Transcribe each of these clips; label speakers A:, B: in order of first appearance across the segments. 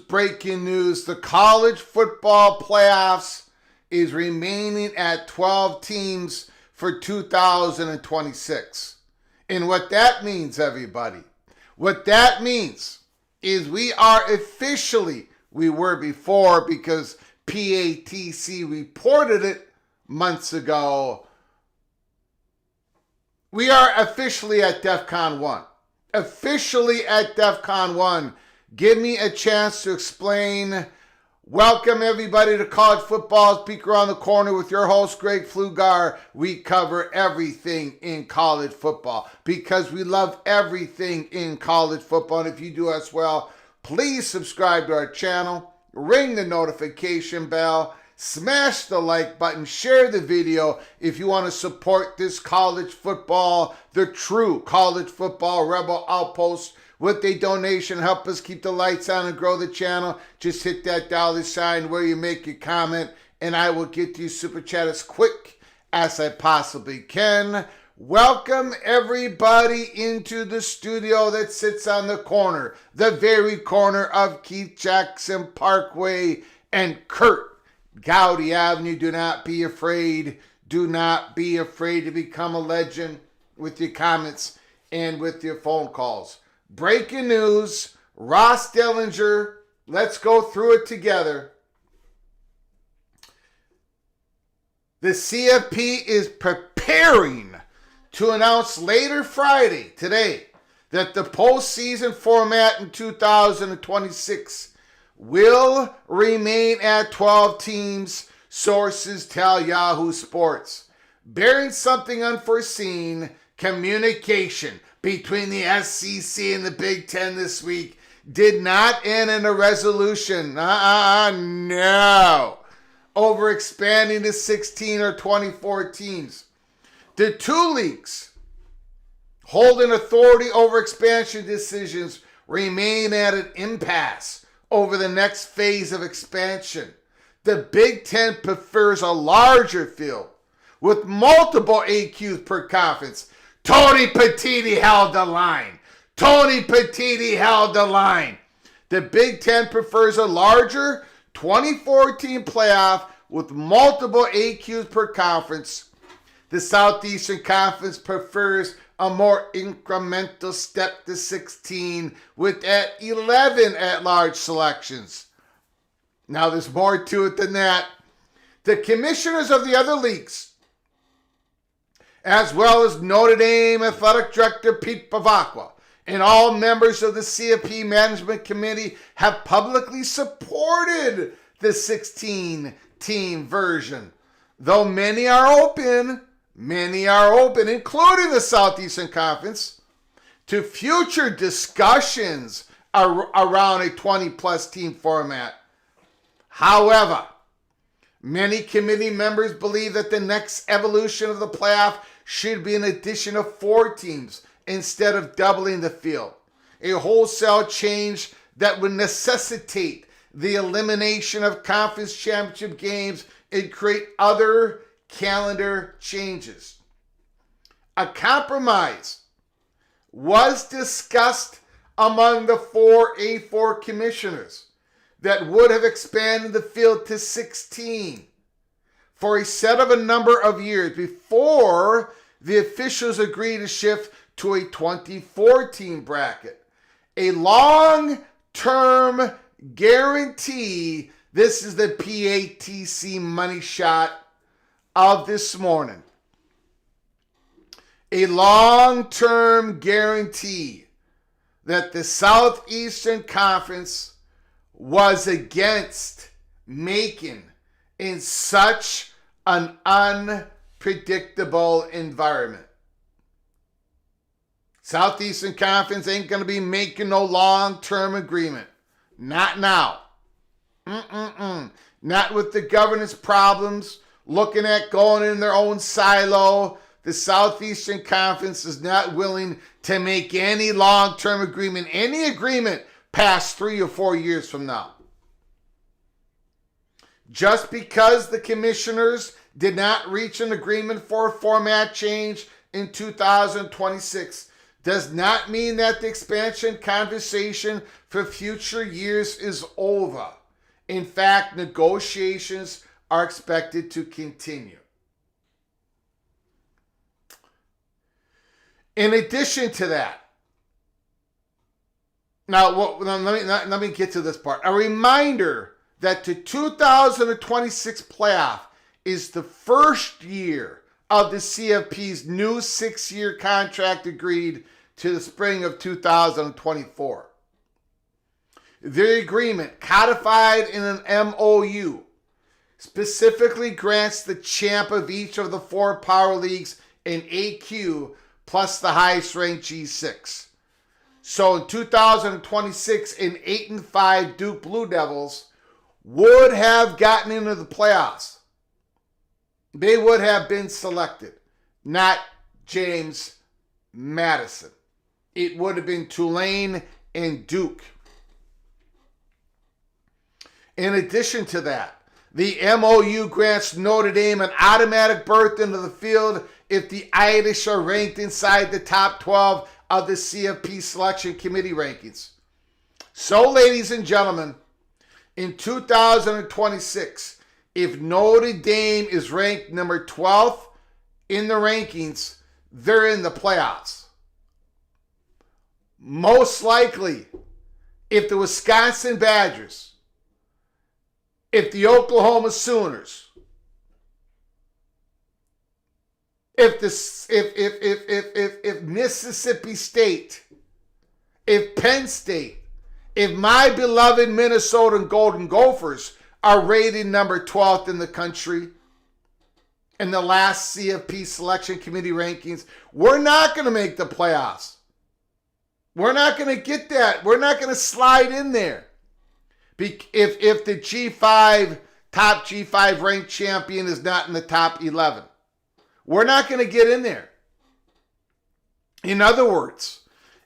A: Breaking news. The college football playoffs is remaining at 12 teams for 2026. And what that means, everybody, what that means is we are officially, we were before because PATC reported it months ago, we are officially at DEFCON 1. Officially at DEFCON 1. Give me a chance to explain. Welcome everybody to College Football's Peek Around the Corner with your host, Greg Flugar. We cover everything in college football because we love everything in college football. And if you do as well, please subscribe to our channel, ring the notification bell, smash the like button, share the video if you want to support this college football, the true college football rebel outpost. With a donation, help us keep the lights on and grow the channel. Just hit that dollar sign where you make your comment, and I will get to you super chat as quick as I possibly can. Welcome everybody into the studio that sits on the corner, the very corner of Keith Jackson Parkway and Kurt Gowdy Avenue. Do not be afraid. Do not be afraid to become a legend with your comments and with your phone calls. Breaking news, Ross Dellinger, let's go through it together. The CFP is preparing to announce later Friday, today, that the postseason format in 2026 will remain at 12 teams, sources tell Yahoo Sports. Bearing something unforeseen, communication between the SEC and the Big Ten this week did not end in a resolution. No. over expanding to 16 or 24 teams. The two leagues holding authority over expansion decisions remain at an impasse over the next phase of expansion. The Big Ten prefers a larger field with multiple AQs per conference. Tony Petitti held the line. Tony Petitti held the line. The Big Ten prefers a larger 2014 playoff with multiple AQs per conference. The Southeastern Conference prefers a more incremental step to 16 with at 11 at-large selections. Now there's more to it than that. The commissioners of the other leagues, as well as Notre Dame Athletic Director Pete Bavacqua, and all members of the CFP Management Committee have publicly supported the 16-team version. Though many are open, including the Southeastern Conference, to future discussions around a 20-plus team format. However, many committee members believe that the next evolution of the playoff should be an addition of 4 teams instead of doubling the field. A wholesale change that would necessitate the elimination of conference championship games and create other calendar changes. A compromise was discussed among the 4A4 commissioners that would have expanded the field to 16 for a set of a number of years before the officials agreed to shift to a 24-team bracket. A long-term guarantee. This is the PATC money shot of this morning. A long-term guarantee that the Southeastern Conference was against making in such an unpredictable environment. Southeastern Conference ain't going to be making no long-term agreement. Not now. Not with the governance problems, looking at going in their own silo. The Southeastern Conference is not willing to make any long-term agreement, any agreement past 3 or 4 years from now. Just because the commissioners did not reach an agreement for a format change in 2026 does not mean that the expansion conversation for future years is over. In fact, negotiations are expected to continue. In addition to that, let me get to this part. A reminder that the 2026 playoff is the first year of the CFP's new 6-year contract agreed to the spring of 2024. The agreement, codified in an MOU, specifically grants the champ of each of the 4 power leagues an AQ plus the highest ranked G6. So in 2026, an 8-5 Duke Blue Devils would have gotten into the playoffs. They would have been selected, not James Madison. It would have been Tulane and Duke. In addition to that, the MOU grants Notre Dame an automatic berth into the field if the Irish are ranked inside the top 12 of the CFP Selection Committee rankings. So, ladies and gentlemen, in 2026, if Notre Dame is ranked number 12th in the rankings, they're in the playoffs. Most likely, if the Wisconsin Badgers, if the Oklahoma Sooners, if Mississippi State, if Penn State, if my beloved Minnesota Golden Gophers are rated number 12th in the country in the last CFP Selection Committee rankings, we're not going to make the playoffs. We're not going to get that. We're not going to slide in there. If the G5 top G5 ranked champion is not in the top 11. We're not going to get in there. In other words,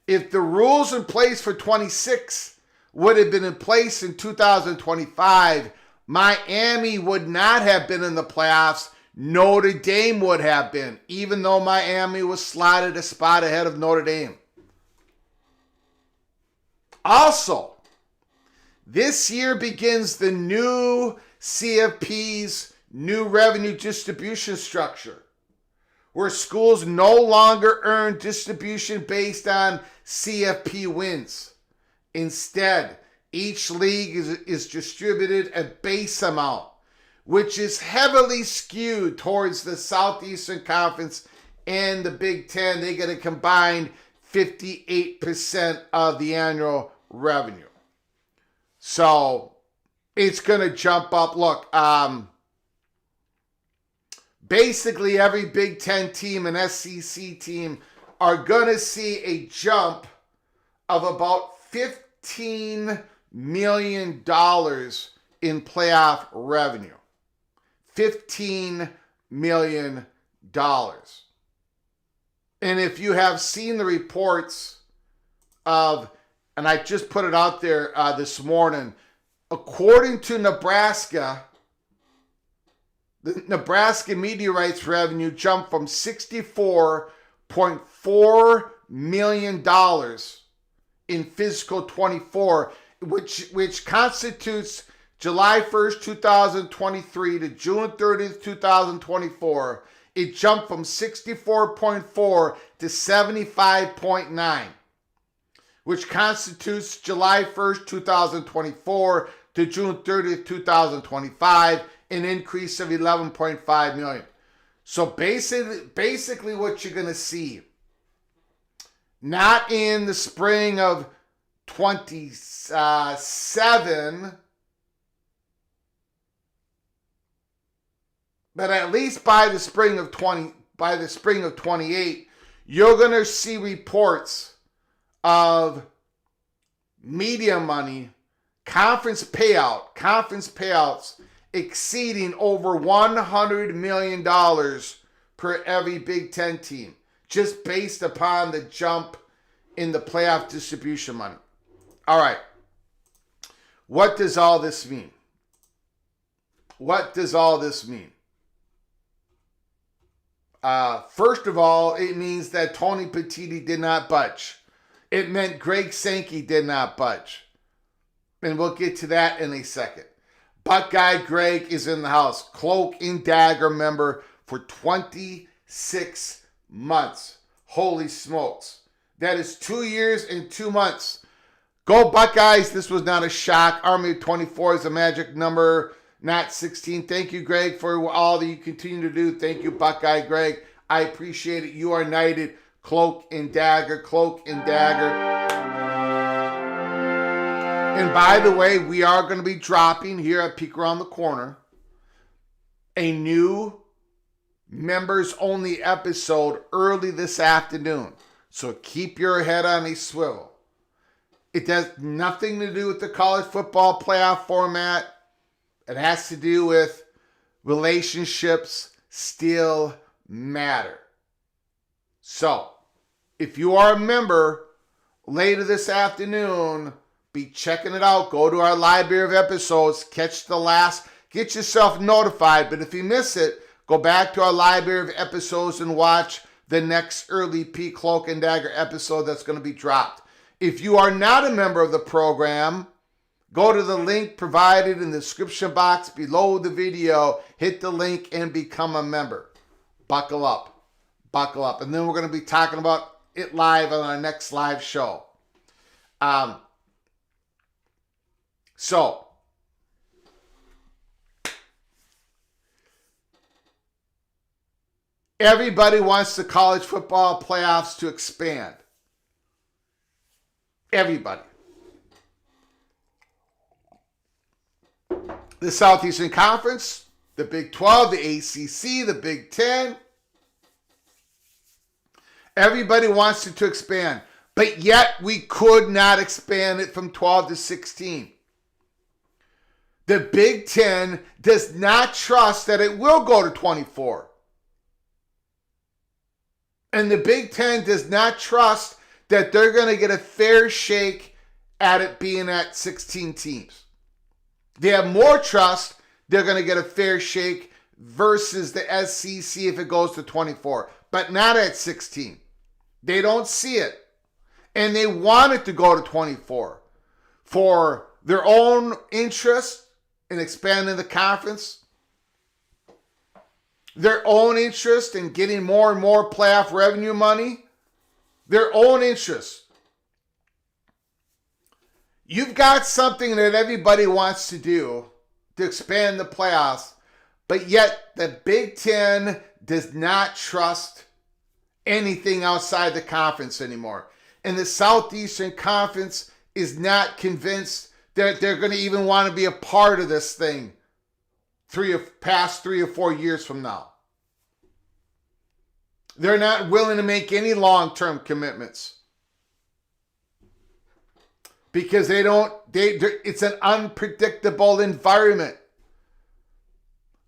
A: if the rules in place for 26 would have been in place in 2025, Miami would not have been in the playoffs. Notre Dame would have been, even though Miami was slotted a spot ahead of Notre Dame. Also, this year begins the new CFP's new revenue distribution structure, where schools no longer earn distribution based on CFP wins. Instead, each league is distributed a base amount, which is heavily skewed towards the Southeastern Conference and the Big Ten. They get a combined 58% of the annual revenue. So it's going to jump up. Look, basically every Big Ten team and SEC team are going to see a jump of about $15 million in playoff revenue. $15 million. And if you have seen the reports of, and I just put it out there this morning, according to Nebraska, the Nebraska media rights revenue jumped from $64.4 million in fiscal 24, which constitutes July 1st, 2023 to June 30th, 2024. It jumped from 64.4 to 75.9, which constitutes July 1st, 2024 to June 30th, 2025, an increase of 11.5 million. So basically what you're going to see, not in the spring of 27, but at least by the spring of 28, you're going to see reports of media money, conference payouts exceeding over $100 million per every Big Ten team, just based upon the jump in the playoff distribution money. All right. What does all this mean? What does all this mean? First of all, it means that Tony Petitti did not budge. It meant Greg Sankey did not budge. And we'll get to that in a second. Buckeye Greg is in the house. Cloak and Dagger member for 26 months. Holy smokes. That is 2 years and 2 months. Go Buckeyes. This was not a shock. Army of 24 is a magic number, not 16. Thank you, Greg, for all that you continue to do. Thank you, Buckeye Greg. I appreciate it. You are knighted. Cloak and Dagger. Cloak and Dagger. And by the way, we are going to be dropping here at Peek Around the Corner a new members only episode early this afternoon. So keep your head on a swivel. It has nothing to do with the college football playoff format. It has to do with relationships still matter. So if you are a member, later this afternoon, be checking it out. Go to our library of episodes. Catch the last. Get yourself notified. But if you miss it, go back to our library of episodes and watch the next early P Cloak and Dagger episode that's going to be dropped. If you are not a member of the program, go to the link provided in the description box below the video. Hit the link and become a member. Buckle up. Buckle up. And then we're going to be talking about it live on our next live show. So, everybody wants the college football playoffs to expand. Everybody. The Southeastern Conference, the Big 12, the ACC, the Big 10. Everybody wants it to expand. But yet we could not expand it from 12 to 16. The Big Ten does not trust that it will go to 24. And the Big Ten does not trust that they're going to get a fair shake at it being at 16 teams. They have more trust they're going to get a fair shake versus the SEC if it goes to 24, but not at 16. They don't see it. And they want it to go to 24 for their own interest in expanding the conference, their own interest in getting more and more playoff revenue money, their own interest. You've got something that everybody wants to do to expand the playoffs, but yet the Big Ten does not trust anything outside the conference anymore. And the Southeastern Conference is not convinced that they're going to even want to be a part of this thing past 3 or 4 years from now. They're not willing to make any long-term commitments because it's an unpredictable environment.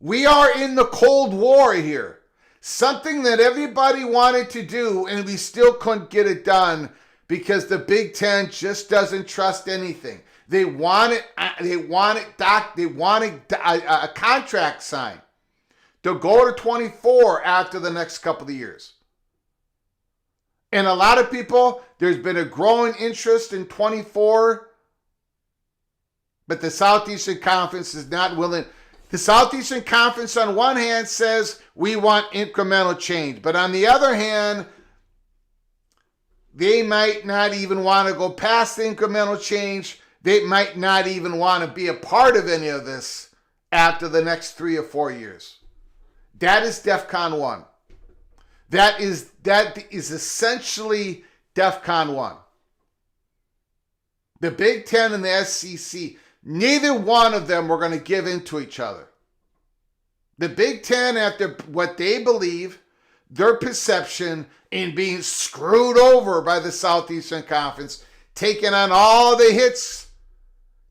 A: We are in the Cold War here. Something that everybody wanted to do and we still couldn't get it done because the Big Ten just doesn't trust anything. They want a contract signed to go to 24 after the next couple of years. And a lot of people, there's been a growing interest in 24, but the Southeastern Conference is not willing. The Southeastern Conference on one hand says we want incremental change, but on the other hand, they might not even want to go past the incremental change. They might not even want to be a part of any of this after the next 3 or 4 years. That is DEFCON 1. That is essentially DEFCON 1. The Big Ten and the SEC, neither one of them were going to give in to each other. The Big Ten, after what they believe, their perception in being screwed over by the Southeastern Conference, taking on all the hits,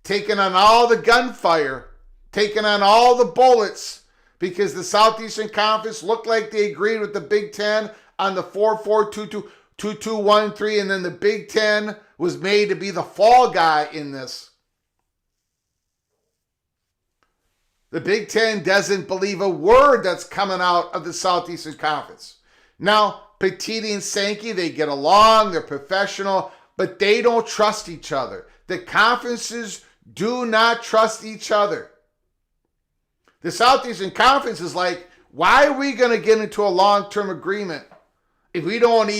A: taking on all the gunfire, taking on all the bullets, because the Southeastern Conference looked like they agreed with the Big Ten on the 4-4-2-2, 2-2-1-3, and then the Big Ten was made to be the fall guy in this. The Big Ten doesn't believe a word that's coming out of the Southeastern Conference. Now, Petiti and Sankey, they get along, they're professional, but they don't trust each other. The conferences do not trust each other. The Southeastern Conference is like, why are we going to get into a long-term agreement if nobody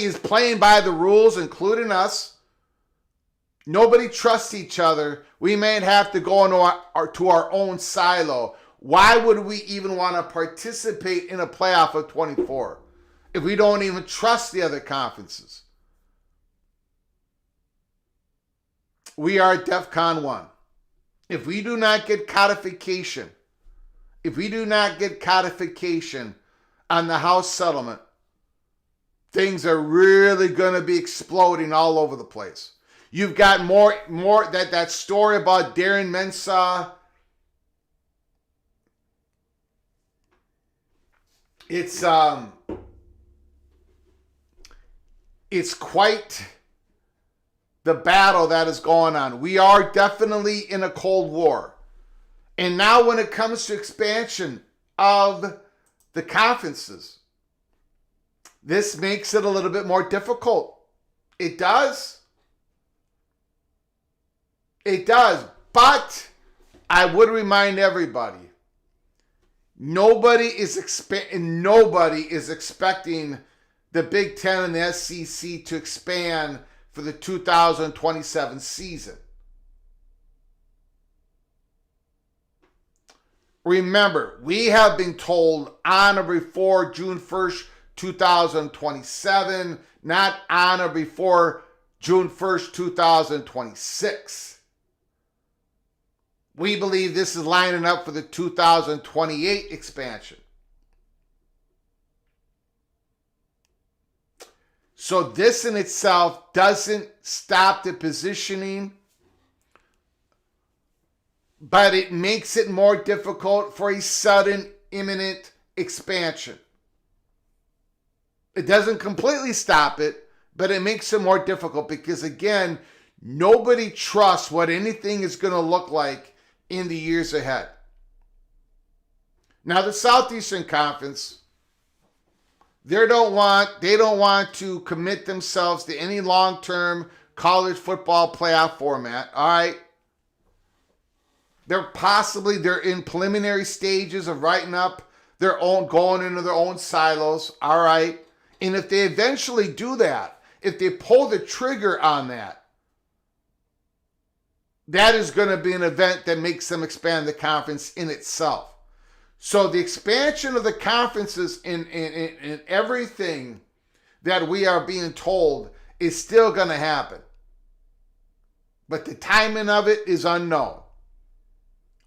A: is playing by the rules, including us. Nobody trusts each other. We may have to go into our own silo. Why would we even want to participate in a playoff of 24 if we don't even trust the other conferences? We are at DEFCON 1. If we do not get codification on the House settlement, things are really going to be exploding all over the place. You've got more that story about Darren Mensah. It's quite the battle that is going on. We are definitely in a Cold War. And now when it comes to expansion of the conferences, this makes it a little bit more difficult. It does. It does. But I would remind everybody, nobody is expecting the Big Ten and the SEC to expand for the 2027 season. Remember, we have been told on or before June 1st, 2027, not on or before June 1st, 2026. We believe this is lining up for the 2028 expansion. So this in itself doesn't stop the positioning, but it makes it more difficult for a sudden, imminent expansion. It doesn't completely stop it, but it makes it more difficult because, again, nobody trusts what anything is going to look like in the years ahead. Now, the Southeastern Conference, they don't want to commit themselves to any long-term college football playoff format. All right. They're in preliminary stages of writing up their own, going into their own silos. All right. And if they eventually do that, if they pull the trigger on that, that is going to be an event that makes them expand the conference in itself. So the expansion of the conferences in everything that we are being told is still going to happen. But the timing of it is unknown.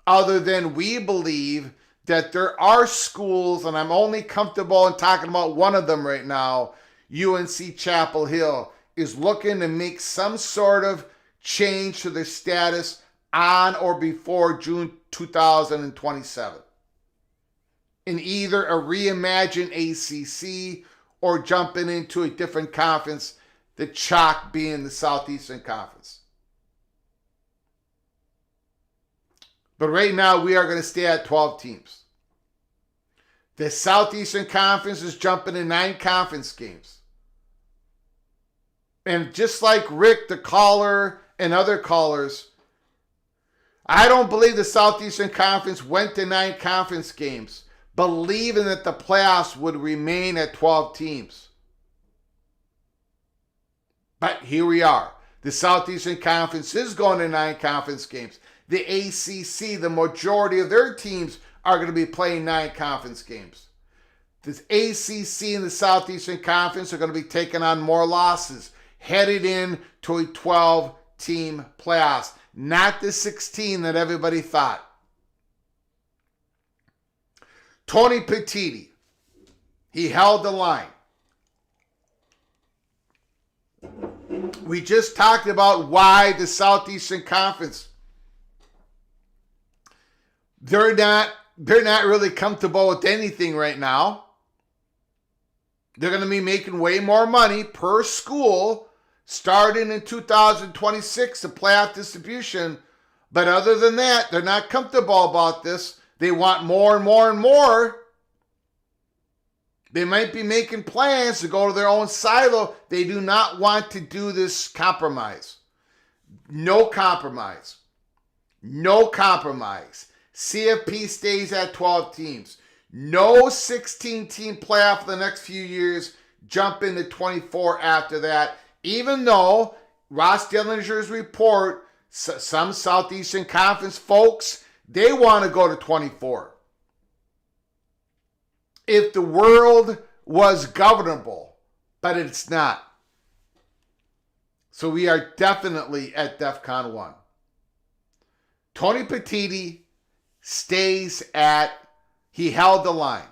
A: Other than we believe that there are schools, and I'm only comfortable in talking about one of them right now, UNC Chapel Hill, is looking to make some sort of change to their status on or before June 2027. In either a reimagined ACC or jumping into a different conference, the chalk being the Southeastern Conference. But right now, we are going to stay at 12 teams. The Southeastern Conference is jumping in 9 conference games. And just like Rick, the caller, and other callers, I don't believe the Southeastern Conference went to 9 conference games believing that the playoffs would remain at 12 teams. But here we are. The Southeastern Conference is going to 9 conference games. The ACC, the majority of their teams are going to be playing 9 conference games. The ACC and the Southeastern Conference are going to be taking on more losses, headed in to a 12-team playoffs, not the 16 that everybody thought. Tony Petitti, he held the line. We just talked about why the Southeastern Conference, they're not really comfortable with anything right now. They're going to be making way more money per school starting in 2026, the playoff distribution. But other than that, they're not comfortable about this. They want more and more and more. They might be making plans to go to their own silo. They do not want to do this compromise. No compromise. No compromise. CFP stays at 12 teams. No 16-team playoff for the next few years. Jump into 24 after that. Even though Ross Dillinger's report, some Southeastern Conference folks, they want to go to 24. If the world was governable, but it's not. So we are definitely at DEFCON 1. Tony Petitti stays at, he held the line.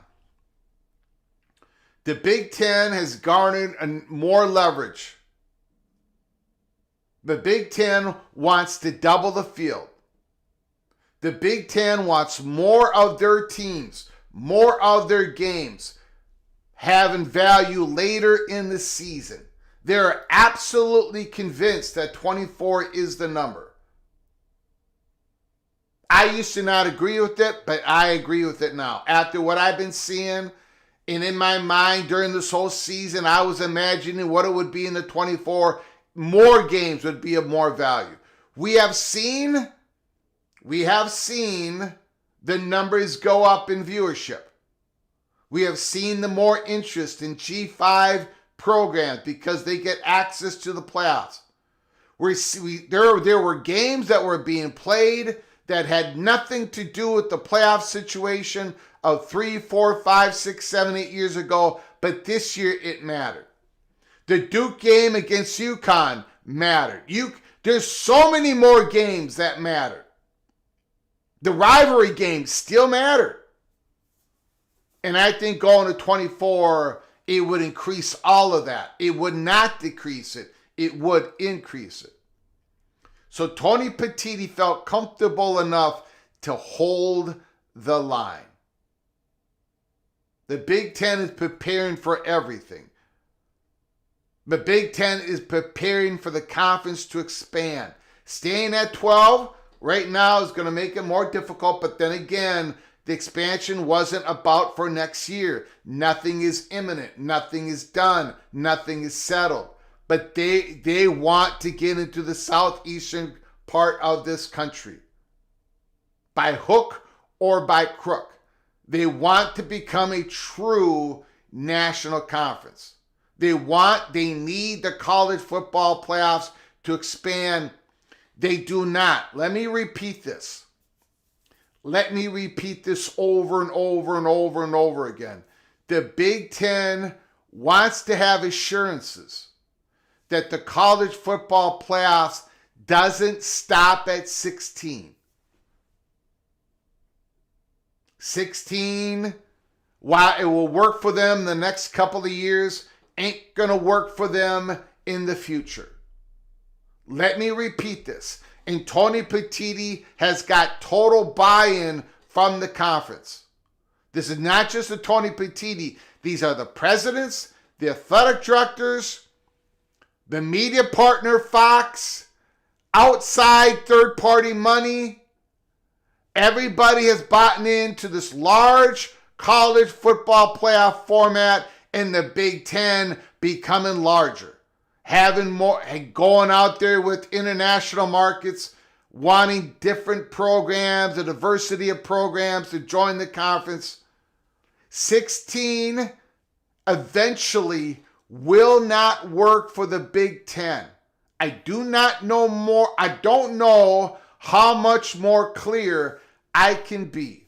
A: The Big Ten has garnered more leverage. The Big Ten wants to double the field. The Big Ten wants more of their teams, more of their games having value later in the season. They're absolutely convinced that 24 is the number. I used to not agree with it, but I agree with it now. After what I've been seeing, and in my mind during this whole season, I was imagining what it would be in the 24. More games would be of more value. We have seen the numbers go up in viewership. We have seen the more interest in G5 programs because they get access to the playoffs. There were games that were being played that had nothing to do with the playoff situation of 3, 4, 5, 6, 7, 8 years ago, but this year it mattered. The Duke game against UConn mattered. There's so many more games that matter. The rivalry games still matter. And I think going to 24 it would increase all of that. It would not decrease it. It would increase it. So Tony Petitti felt comfortable enough to hold the line. The Big Ten is preparing for everything. The Big Ten is preparing for the conference to expand. Staying at 12 right now is going to make it more difficult, but then again, the expansion wasn't about for next year. Nothing is imminent. Nothing is done. Nothing is settled. But they want to get into the southeastern part of this country. By hook or by crook. They want to become a true national conference. They need the college football playoffs to expand. They do not. Let me repeat this. Let me repeat this over and over and over and over again. The Big Ten wants to have assurances that the college football playoffs doesn't stop at 16. 16, while it will work for them the next couple of years, ain't going to work for them in the future. Let me repeat this. And Tony Petitti has got total buy-in from the conference. This is not just the Tony Petitti. These are the presidents, the athletic directors, the media partner Fox, outside third-party money. Everybody has bought into this large college football playoff format and the Big Ten becoming larger. Having more, going out there with international markets, wanting different programs, a diversity of programs to join the conference. 16 eventually will not work for the Big Ten. I do not know more. I don't know how much more clear I can be.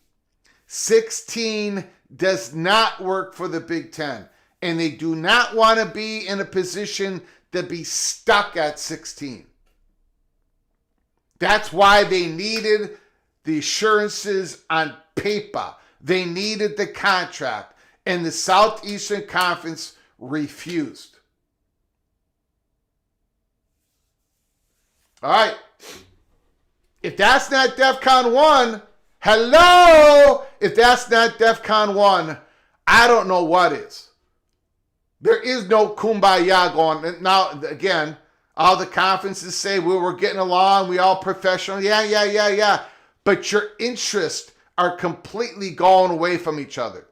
A: 16 does not work for the Big Ten, and they do not want to be in a position to be stuck at 16. That's why they needed the assurances on paper. They needed the contract, and the Southeastern Conference refused. All right. If that's not DEFCON 1, hello! If that's not DEFCON 1, I don't know what is. There is no kumbaya going. Now, again, all the conferences say we were getting along, we all professional. Yeah. But your interests are completely going away from each other.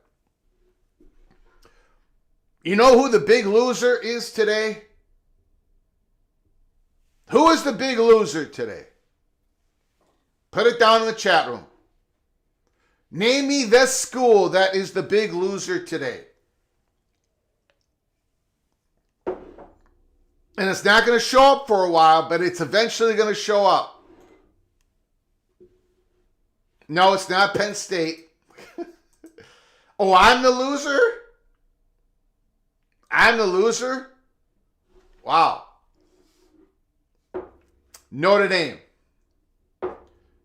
A: You know who the big loser is today? Who is the big loser today? Put it down in the chat room. Name me the school that is the big loser today. And it's not going to show up for a while, but it's eventually going to show up. No, it's not Penn State. Oh, I'm the loser? I'm the loser? Wow. Notre Dame.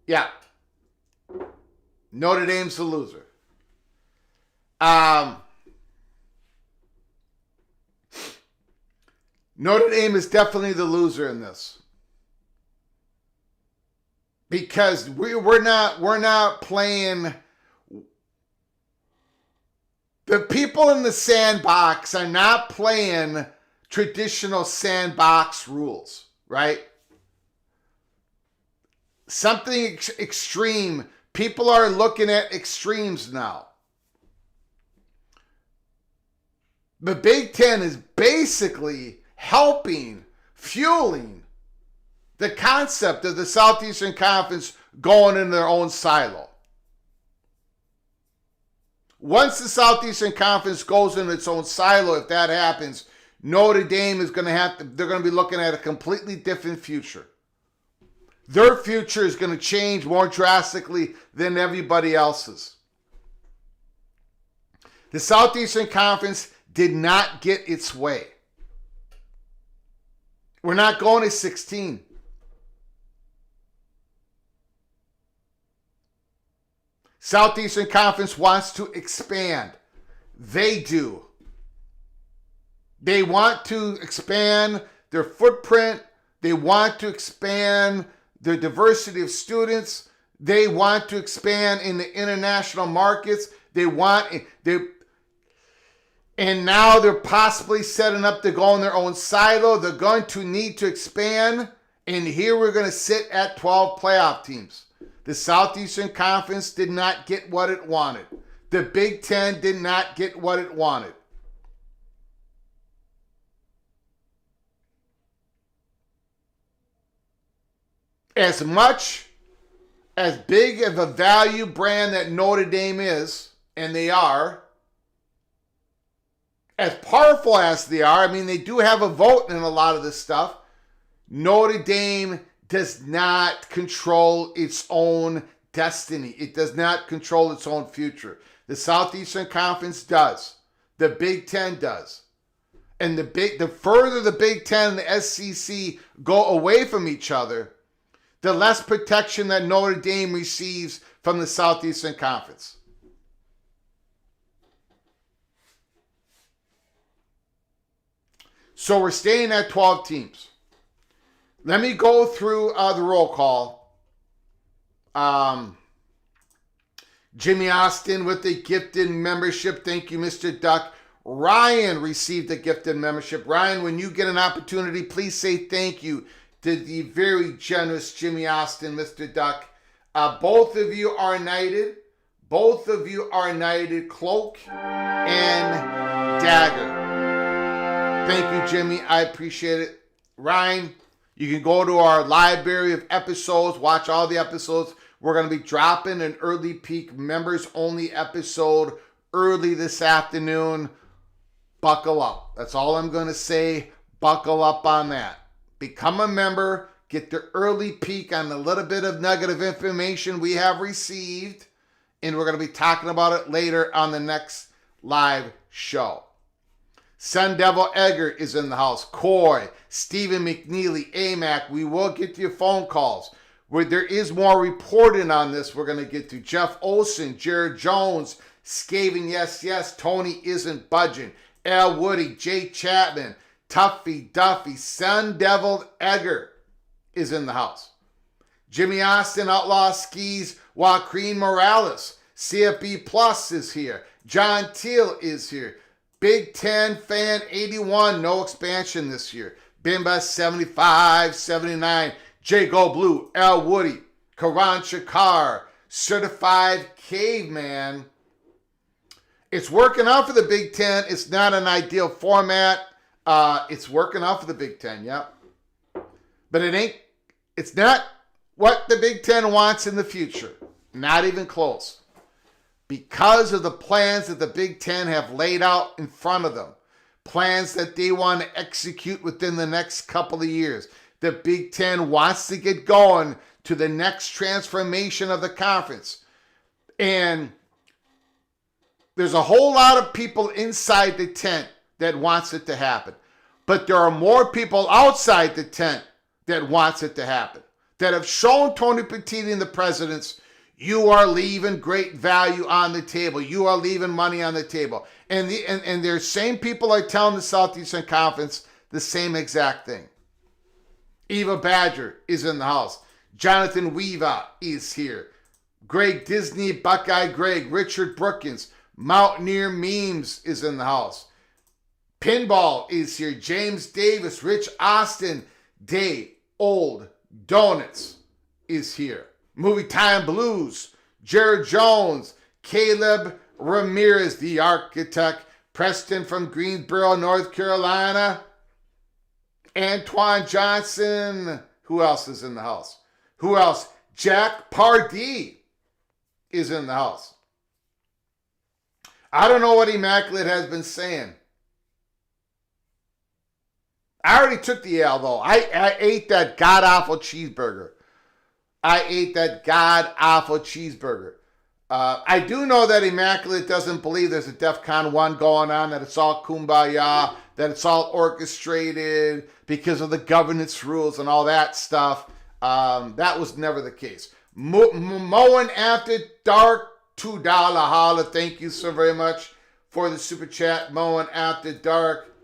A: Yeah. Notre Dame's the loser. Notre Dame is definitely the loser in this. Because we're not playing. The people in the sandbox are not playing traditional sandbox rules, right? Something extreme. People are looking at extremes now. The Big Ten is basically helping, fueling the concept of the Southeastern Conference going in their own silo. Once the Southeastern Conference goes in its own silo, if that happens, Notre Dame is going to they're going to be looking at a completely different future. Their future is going to change more drastically than everybody else's. The Southeastern Conference did not get its way. We're not going to 16. Southeastern Conference wants to expand. They do. They want to expand their footprint. They want to expand their diversity of students. They want to expand in the international markets. And now they're possibly setting up to go in their own silo. They're going to need to expand. And here we're going to sit at 12 playoff teams. The Southeastern Conference did not get what it wanted. The Big Ten did not get what it wanted. As much as big of a value brand that Notre Dame is, and they are, as powerful as they are, I mean, they do have a vote in a lot of this stuff. Notre Dame does not control its own destiny. It does not control its own future. The Southeastern Conference does. The Big Ten does. And the further the Big Ten and the SEC go away from each other, the less protection that Notre Dame receives from the Southeastern Conference. So we're staying at 12 teams. Let me go through the roll call. Jimmy Austin with the gifted membership. Thank you, Mr. Duck. Ryan received a gifted membership. Ryan, when you get an opportunity, please say thank you to the very generous Jimmy Austin, Mr. Duck. Both of you are knighted. Both of you are knighted, Cloak and Dagger. Thank you, Jimmy. I appreciate it. Ryan, you can go to our library of episodes, watch all the episodes. We're going to be dropping an early peak members-only episode early this afternoon. Buckle up. That's all I'm going to say. Buckle up on that. Become a member. Get the early peek on the little bit of nugget of information we have received. And we're going to be talking about it later on the next live show. Sun Devil Egger is in the house. Coy, Stephen McNeely, AMAC. We will get to your phone calls. Where there is more reporting on this, we're going to get to Jeff Olson, Jared Jones, Skaven, yes, Tony isn't budging, Al Woody, Jay Chapman, Tuffy Duffy, Sun Devil Egger is in the house. Jimmy Austin, Outlaw Skis, Joaquin Morales, CFP Plus is here. John Teal is here. Big Ten Fan 81, no expansion this year. Bimba 75, 79. Jago Blue, Al Woody, Karan Shakar, Certified Caveman. It's working out for the Big Ten. It's not an ideal format. It's working out for the Big Ten, yep. But it's not what the Big Ten wants in the future. Not even close. Because of the plans that the Big Ten have laid out in front of them. Plans that they want to execute within the next couple of years. The Big Ten wants to get going to the next transformation of the conference. And there's a whole lot of people inside the tent that wants it to happen. But there are more people outside the tent that wants it to happen. That have shown Tony Petitti and the presidents, you are leaving great value on the table. You are leaving money on the table. And their same people are telling the Southeastern Conference the same exact thing. Eva Badger is in the house. Jonathan Weaver is here. Greg Disney, Buckeye Greg, Richard Brookins, Mountaineer Memes is in the house. Pinball is here. James Davis, Rich Austin, Day Old Donuts is here. Movie Time Blues, Jared Jones, Caleb Ramirez, the architect, Preston from Greensboro, North Carolina, Antoine Johnson. Who else is in the house? Who else? Jack Pardee is in the house. I don't know what Immaculate has been saying. I already took the L, though. I ate that god-awful cheeseburger. I do know that Immaculate doesn't believe there's a DEFCON 1 going on, that it's all kumbaya, that it's all orchestrated because of the governance rules and all that stuff. That was never the case. Mowing After Dark, $2 holla. Thank you so very much for the super chat. Mowing After Dark.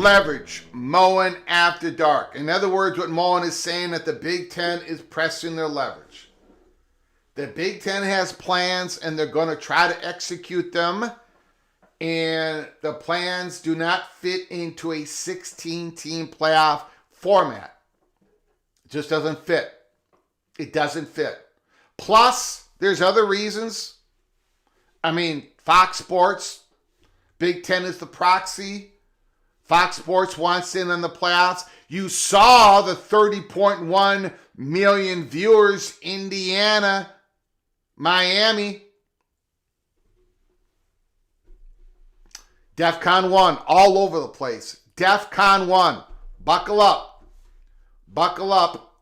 A: leverage, mowing after dark. In other words, what Mullen is saying that the Big Ten is pressing their leverage. The Big Ten has plans and they're going to try to execute them. And the plans do not fit into a 16-team playoff format. It just doesn't fit. It doesn't fit. Plus, there's other reasons. I mean, Fox Sports, Big Ten is the proxy. Fox Sports wants in on the playoffs. You saw the 30.1 million viewers, Indiana, Miami. DEFCON 1, all over the place. DEFCON 1, buckle up. Buckle up.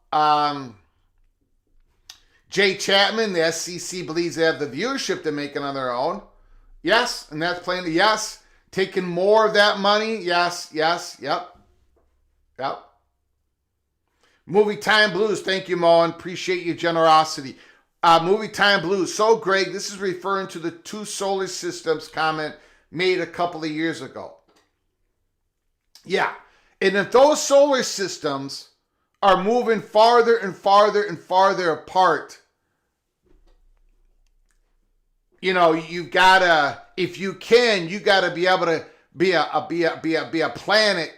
A: Jay Chapman, the SEC believes they have the viewership to make it on their own. Yes, and that's playing the yes. Taking more of that money. Yes, yep. Movie Time Blues. Thank you, Moen. Appreciate your generosity. Movie Time Blues. So, Greg, this is referring to the two solar systems comment made a couple of years ago. Yeah. And if those solar systems are moving farther and farther and farther apart, you know, you gotta, if you can, you gotta be able to be a planet,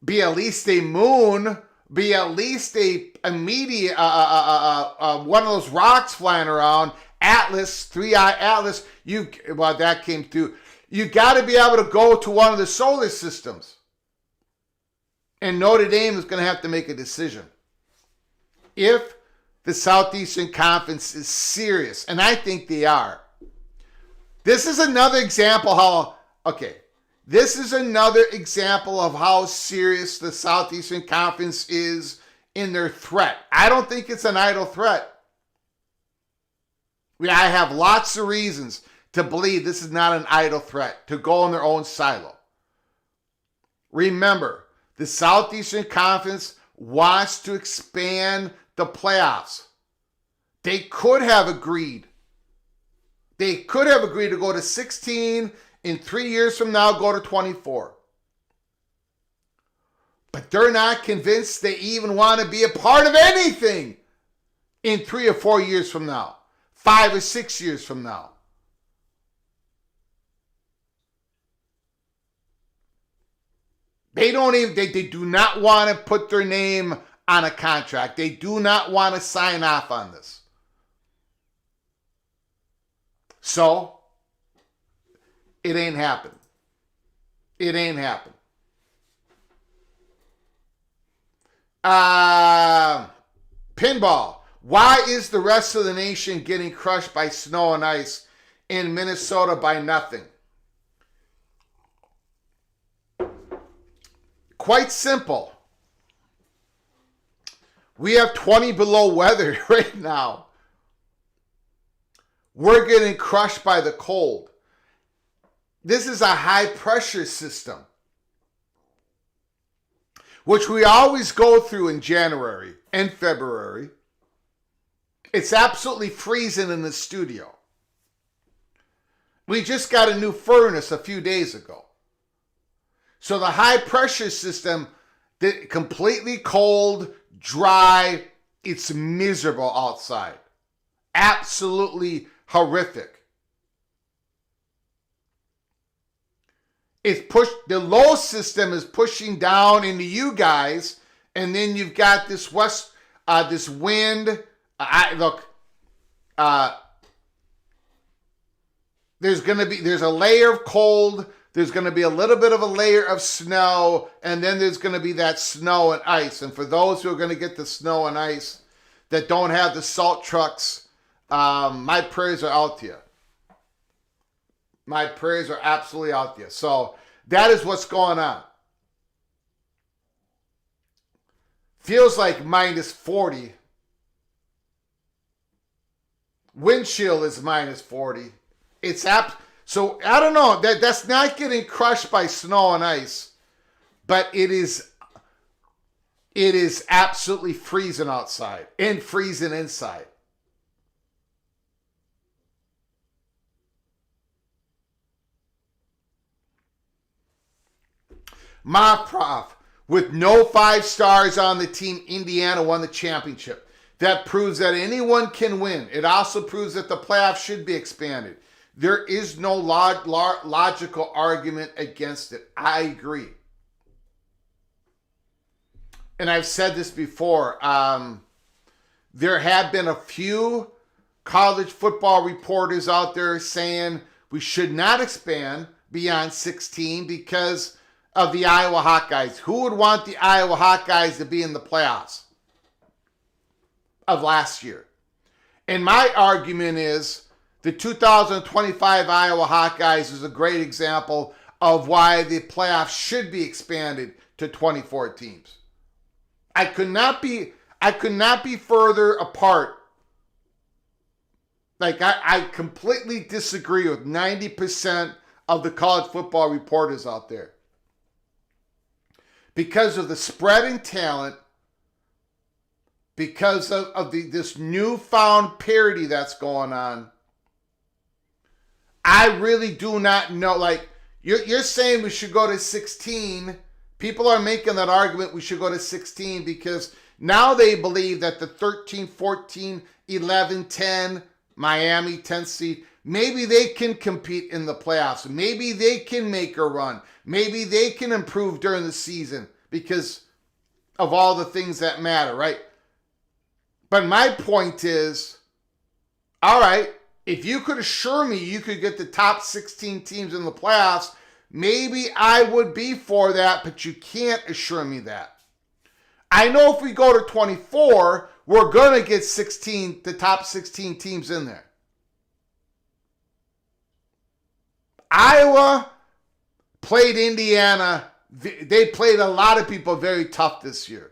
A: be at least a moon, be at least a immediate one of those rocks flying around. Atlas, 3-eye Atlas. That came through. You got to be able to go to one of the solar systems. And Notre Dame is going to have to make a decision. If the Southeastern Conference is serious, and I think they are. This is another example of how serious the Southeastern Conference is in their threat. I don't think it's an idle threat. I have lots of reasons to believe this is not an idle threat, to go in their own silo. Remember, the Southeastern Conference wants to expand the playoffs. They could have agreed. To go to 16, in 3 years from now, go to 24. But they're not convinced they even want to be a part of anything in 3 or 4 years from now, 5 or 6 years from now. They do not want to put their name on a contract. They do not want to sign off on this. So, it ain't happened. It ain't happened. Pinball. Why is the rest of the nation getting crushed by snow and ice in Minnesota by nothing? Quite simple. We have 20 below weather right now. We're getting crushed by the cold. This is a high pressure system, which we always go through in January and February. It's absolutely freezing in the studio. We just got a new furnace a few days ago. So the high pressure system, completely cold, dry, it's miserable outside. Absolutely horrific. The low system is pushing down into you guys, and then you've got this this wind. There's a layer of cold. There's going to be a little bit of a layer of snow, and then there's going to be that snow and ice. And for those who are going to get the snow and ice that don't have the salt trucks, my prayers are out to you. My prayers are absolutely out to you. So that is what's going on. Feels like minus 40. Wind chill is minus 40. So I don't know. That's not getting crushed by snow and ice, but it is absolutely freezing outside and freezing inside. Prof, with no 5 stars on the team, Indiana won the championship. That proves that anyone can win. It also proves that the playoffs should be expanded. There is no logical argument against it. I agree. And I've said this before. There have been a few college football reporters out there saying we should not expand beyond 16 because of the Iowa Hawkeyes. Who would want the Iowa Hawkeyes to be in the playoffs of last year? And my argument is the 2025 Iowa Hawkeyes is a great example of why the playoffs should be expanded to 24 teams. I could not be further apart. Like, I completely disagree with 90% of the college football reporters out there. Because of the spreading talent, because of this newfound parity that's going on, I really do not know. Like, you're saying we should go to 16. People are making that argument we should go to 16 because now they believe that the 13, 14, 11, 10, Miami, 10th seed, maybe they can compete in the playoffs. Maybe they can make a run. Maybe they can improve during the season because of all the things that matter, right? But my point is, all right, if you could assure me you could get the top 16 teams in the playoffs, maybe I would be for that, but you can't assure me that. I know if we go to 24, we're going to get the top 16 teams in there. Iowa played Indiana. They played a lot of people very tough this year.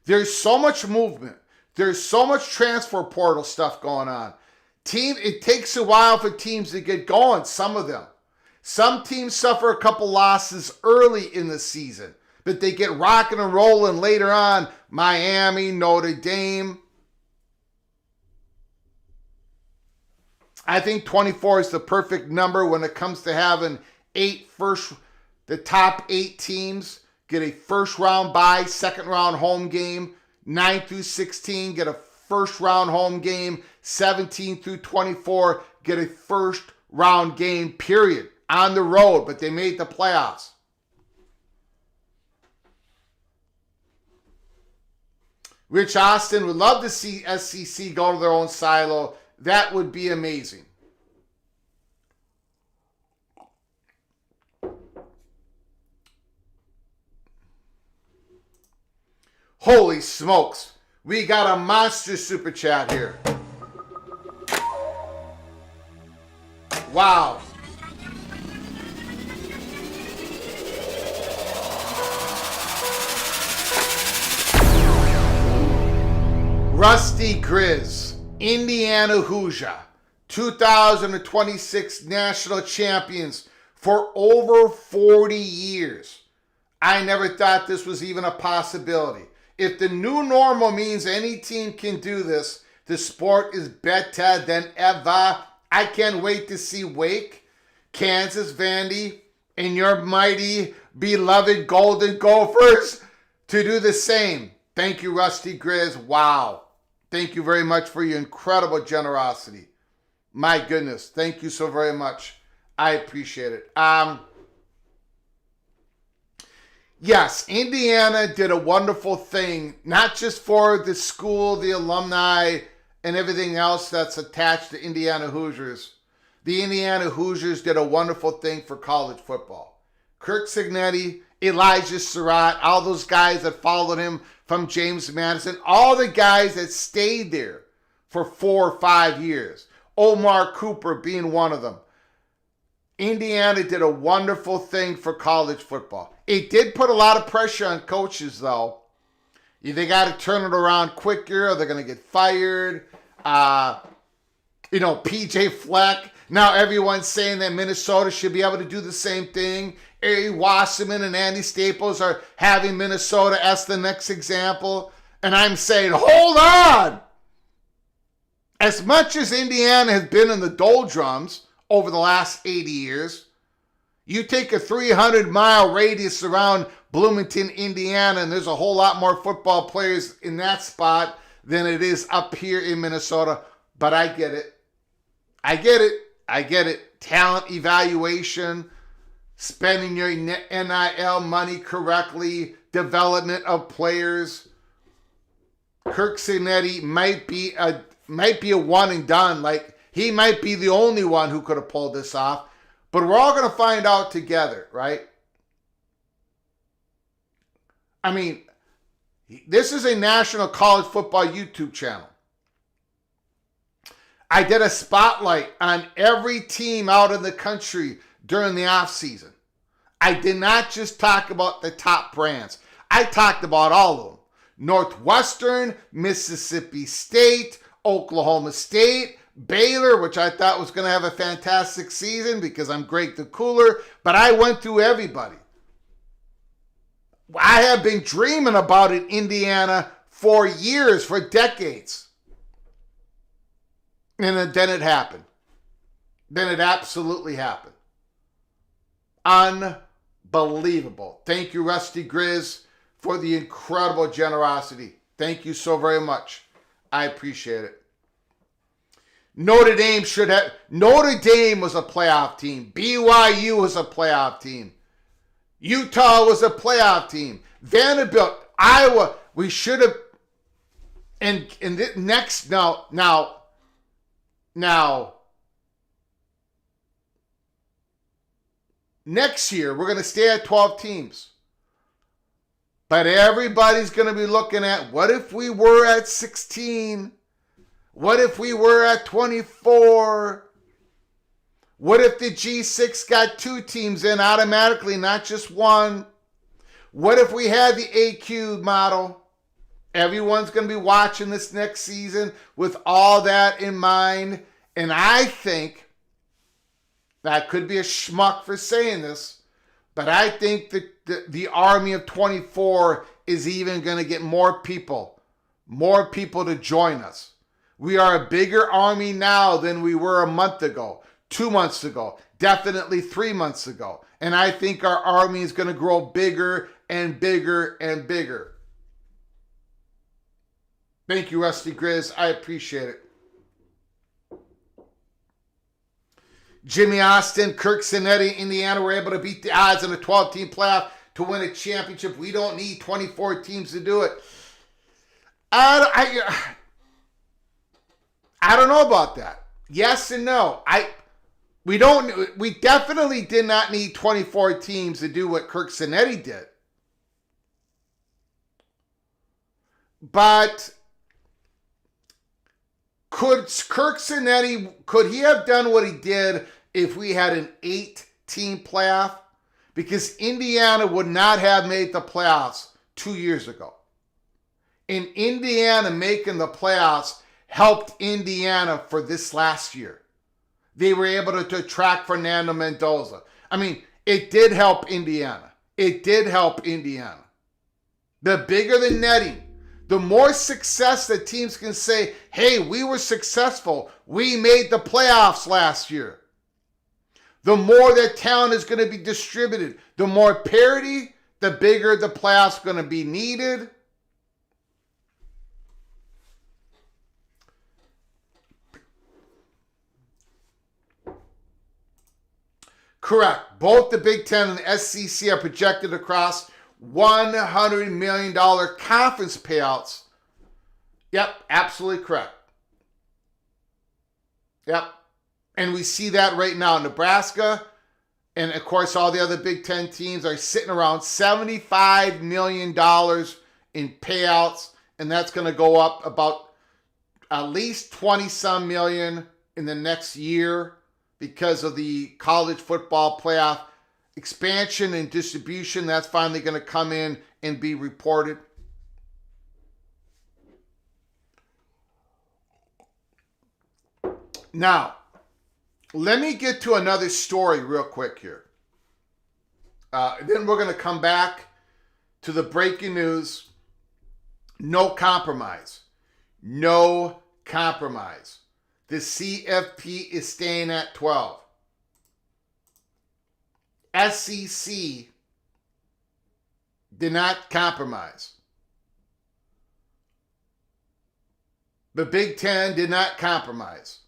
A: There's so much movement. There's so much transfer portal stuff going on. It takes a while for teams to get going, some of them. Some teams suffer a couple losses early in the season, but they get rocking and rolling later on. Miami, Notre Dame. I think 24 is the perfect number when it comes to having the top 8 teams get a first round bye, second round home game. 9 through 16 get a first round home game. 17 through 24 get a first round game, period. On the road, but they made the playoffs. Rich Austin would love to see SEC go to their own silo. That would be amazing. Holy smokes. We got a monster super chat here. Wow. Rusty Grizz, Indiana Hoosier, 2026 national champions for over 40 years. I never thought this was even a possibility. If the new normal means any team can do this, the sport is better than ever. I can't wait to see Wake, Kansas, Vandy, and your mighty, beloved Golden Gophers to do the same. Thank you, Rusty Grizz. Wow. Thank you very much for your incredible generosity. My goodness. Thank you so very much. I appreciate it. Yes, Indiana did a wonderful thing, not just for the school, the alumni, and everything else that's attached to Indiana Hoosiers. The Indiana Hoosiers did a wonderful thing for college football. Kirk Cignetti, Elijah Surratt, all those guys that followed him from James Madison, all the guys that stayed there for 4 or 5 years. Omar Cooper being one of them. Indiana did a wonderful thing for college football. It did put a lot of pressure on coaches, though. They got to turn it around quicker or they're going to get fired. PJ Fleck. Now everyone's saying that Minnesota should be able to do the same thing. Ari Wasserman and Andy Staples are having Minnesota as the next example. And I'm saying, hold on! As much as Indiana has been in the doldrums over the last 80 years, You take a 300-mile radius around Bloomington, Indiana, and there's a whole lot more football players in that spot than it is up here in Minnesota. But I get it. I get it. I get it. Talent evaluation, spending your NIL money correctly, development of players. Kirk Cinetti might be a one and done. Like, he might be the only one who could have pulled this off. But we're all going to find out together, right? I mean, this is a national college football YouTube channel. I did a spotlight on every team out in the country during the offseason. I did not just talk about the top brands. I talked about all of them. Northwestern, Mississippi State, Oklahoma State, Baylor, which I thought was going to have a fantastic season because I'm Greg the Cooler, but I went through everybody. I have been dreaming about it, Indiana, for years, for decades. And then it happened. Then it absolutely happened. Unbelievable. Thank you, Rusty Grizz, for the incredible generosity. Thank you so very much. I appreciate it. Notre Dame was a playoff team. BYU was a playoff team. Utah was a playoff team. Vanderbilt, Iowa, we should have. And next, now, next year, we're going to stay at 12 teams. But everybody's going to be looking at, what if we were at 16? What if we were at 24? What if the G6 got 2 teams in automatically, not just one? What if we had the AQ model? Everyone's going to be watching this next season with all that in mind. And I think, I could be a schmuck for saying this, but I think that the army of 24 is even going to get more people to join us. We are a bigger army now than we were a month ago, 2 months ago, definitely 3 months ago. And I think our army is going to grow bigger and bigger and bigger. Thank you, Rusty Grizz. I appreciate it. Jimmy Austin, Kirk Cinetti, Indiana were able to beat the odds in a 12-team playoff to win a championship. We don't need 24 teams to do it. I don't know about that. Yes and no. We definitely did not need 24 teams to do what Kirk Cinetti did. But could Kirk Cinetti, could he have done what he did if we had an 8-team playoff? Because Indiana would not have made the playoffs 2 years ago. And Indiana making the playoffs helped Indiana for this last year. They were able to attract Fernando Mendoza. I mean, it did help Indiana. It did help Indiana. The bigger the netting, the more success that teams can say, hey, we were successful. We made the playoffs last year. The more that talent is going to be distributed, the more parity, the bigger the playoffs going to be needed. Correct. Both the Big Ten and the SEC are projected across $100 million conference payouts. Yep, absolutely correct. Yep. And we see that right now. Nebraska and, of course, all the other Big Ten teams are sitting around $75 million in payouts, and that's going to go up about at least 20-some million in the next year because of the college football playoff expansion and distribution. That's finally going to come in and be reported. Now, let me get to another story real quick here. Then we're going to come back to the breaking news. No compromise. No compromise. The CFP is staying at 12. SEC did not compromise. The Big Ten did not compromise.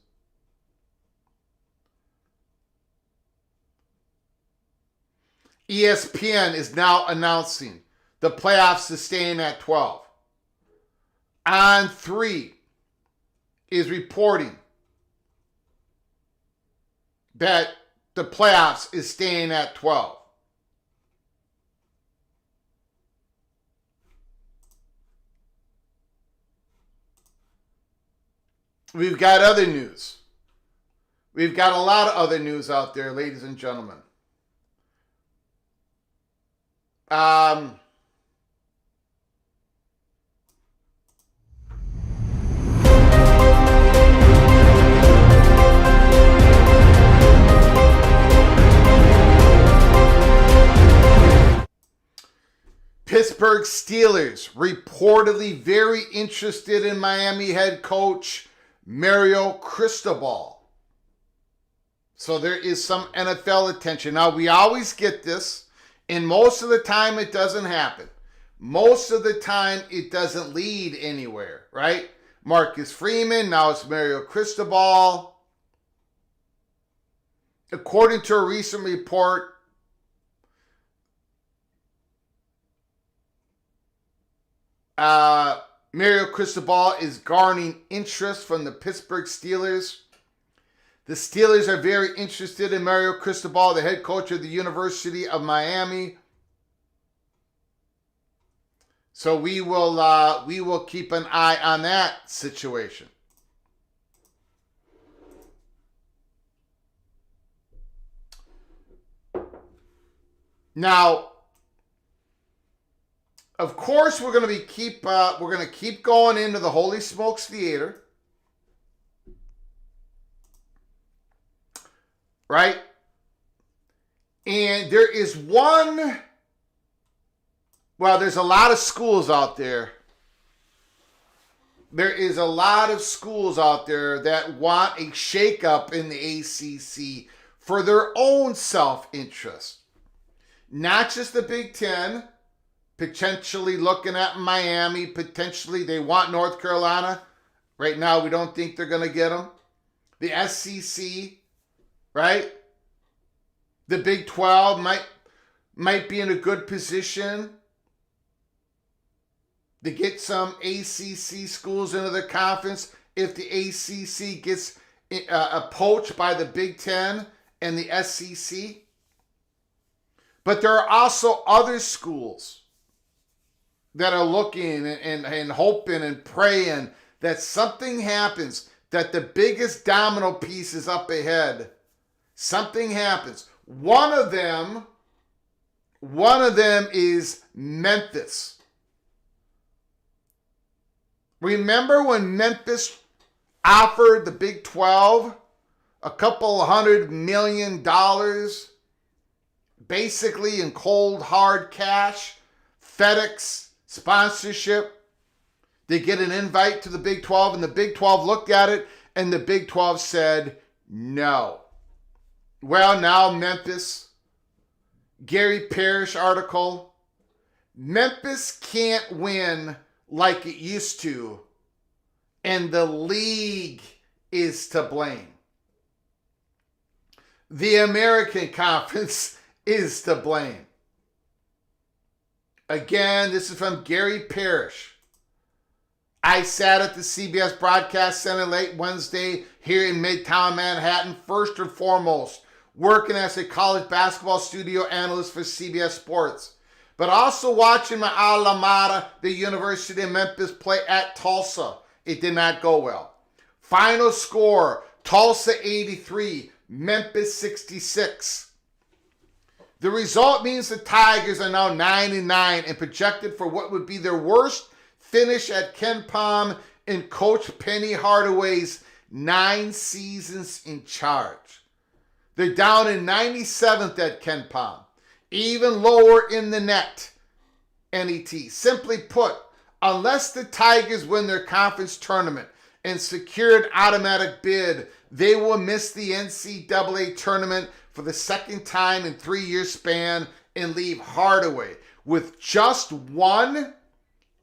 A: ESPN is now announcing the playoffs to staying at 12. On3 is reporting that the playoffs is staying at 12. We've got other news. We've got a lot of other news out there, ladies and gentlemen. Pittsburgh Steelers reportedly very interested in Miami head coach Mario Cristobal. So there is some NFL attention. Now, we always get this, and most of the time it doesn't happen. Most of the time it doesn't lead anywhere, right? Marcus Freeman, now it's Mario Cristobal. According to a recent report, Mario Cristobal is garnering interest from the Pittsburgh Steelers. The Steelers are very interested in Mario Cristobal, the head coach of the University of Miami. So we will keep an eye on that situation. Now, of course, we're going to keep going into the Holy Smokes Theater, right? And there is one. Well, there's a lot of schools out there. There is a lot of schools out there that want a shakeup in the ACC for their own self-interest. Not just the Big Ten. Potentially looking at Miami. Potentially they want North Carolina. Right now we don't think they're going to get them. The SEC, right? The Big 12 might be in a good position to get some ACC schools into the conference if the ACC gets poached by the Big Ten and the SEC. But there are also other schools that are looking and hoping and praying that something happens, that the biggest domino piece is up ahead. Something happens. One of them is Memphis. Remember when Memphis offered the Big 12 a couple $100 million, basically in cold hard cash, FedEx sponsorship? They get an invite to the Big 12, and the Big 12 looked at it, and the Big 12 said no. Well, now Memphis, Gary Parrish article, Memphis can't win like it used to, and the league is to blame. The American Conference is to blame. Again, this is from Gary Parrish. I sat at the CBS Broadcast Center late Wednesday here in Midtown Manhattan, first and foremost, working as a college basketball studio analyst for CBS Sports, but also watching my alma mater, the University of Memphis, play at Tulsa. It did not go well. Final score, Tulsa 83, Memphis 66. The result means the Tigers are now 9-9 and projected for what would be their worst finish at Ken Pom in Coach Penny Hardaway's 9 seasons in charge. They're down in 97th at Ken Pom, even lower in the NET. Simply put, unless the Tigers win their conference tournament and secure an automatic bid, they will miss the NCAA tournament for the second time in 3-year span and leave Hardaway with just one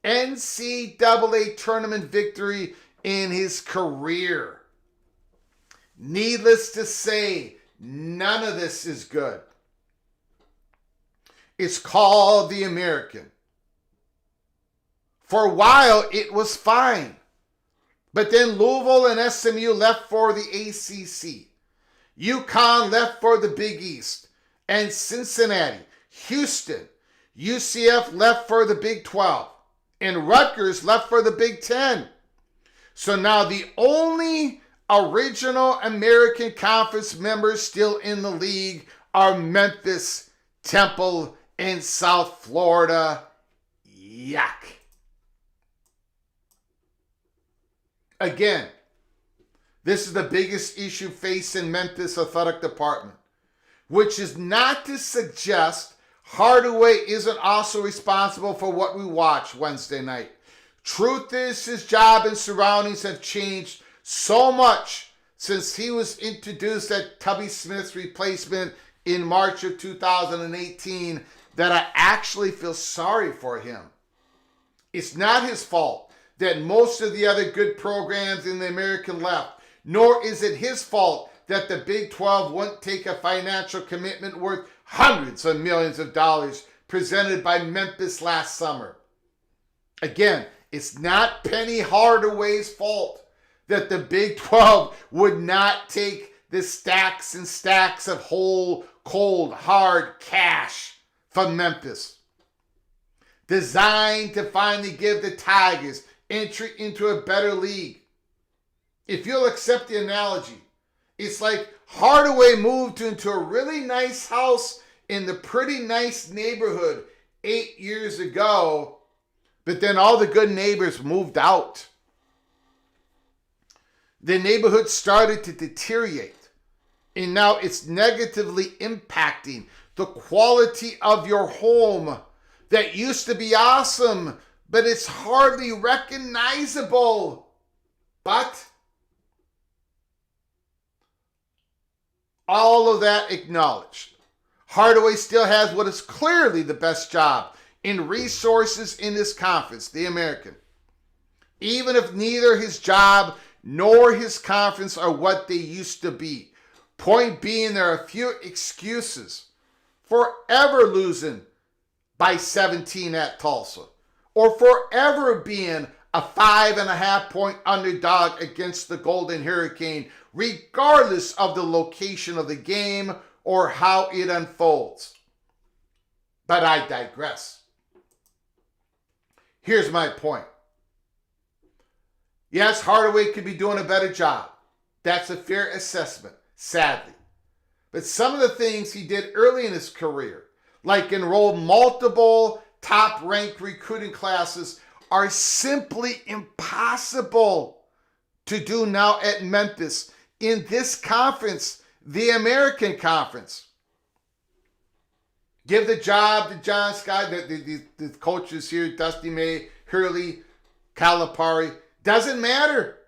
A: NCAA tournament victory in his career. Needless to say, none of this is good. It's called the American. For a while, it was fine. But then Louisville and SMU left for the ACC. UConn left for the Big East. And Cincinnati, Houston, UCF left for the Big 12. And Rutgers left for the Big 10. So now the only original American Conference members still in the league are Memphis, Temple, and South Florida. Yuck. Again, this is the biggest issue facing Memphis athletic department, which is not to suggest Hardaway isn't also responsible for what we watch Wednesday night. Truth is, his job and surroundings have changed so much since he was introduced as Tubby Smith's replacement in March of 2018 that I actually feel sorry for him. It's not his fault that most of the other good programs in the American left, nor is it his fault that the Big 12 won't take a financial commitment worth hundreds of millions of dollars presented by Memphis last summer. Again, it's not Penny Hardaway's fault that the Big 12 would not take the stacks and stacks of whole, cold, hard cash from Memphis, designed to finally give the Tigers entry into a better league. If you'll accept the analogy, it's like Hardaway moved into a really nice house in the pretty nice neighborhood 8 years ago, but then all the good neighbors moved out. The neighborhood started to deteriorate, and now it's negatively impacting the quality of your home that used to be awesome, but it's hardly recognizable. But all of that acknowledged, Hardaway still has what is clearly the best job in resources in this conference, the American. Even if neither his job nor his conference are what they used to be. Point being, there are a few excuses for ever losing by 17 at Tulsa, or forever being a 5.5-point underdog against the Golden Hurricane, regardless of the location of the game or how it unfolds. But I digress. Here's my point. Yes, Hardaway could be doing a better job. That's a fair assessment, sadly. But some of the things he did early in his career, like enroll multiple top-ranked recruiting classes, are simply impossible to do now at Memphis in this conference, the American Conference. Give the job to John Scott, the coaches here, Dusty May, Hurley, Calipari. Doesn't matter.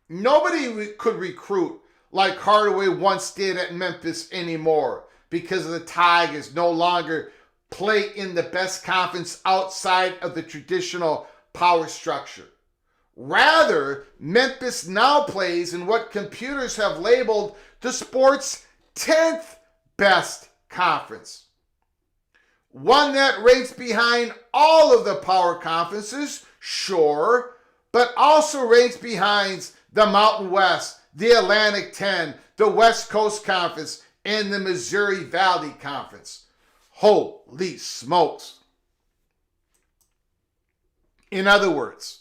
A: Nobody could recruit like Hardaway once did at Memphis anymore because of the Tigers no longer play in the best conference outside of the traditional power structure. Rather, Memphis now plays in what computers have labeled the sport's 10th best conference. One that ranks behind all of the power conferences, sure, but also ranks behind the Mountain West, the Atlantic 10, the West Coast Conference, and the Missouri Valley Conference. Holy smokes. In other words,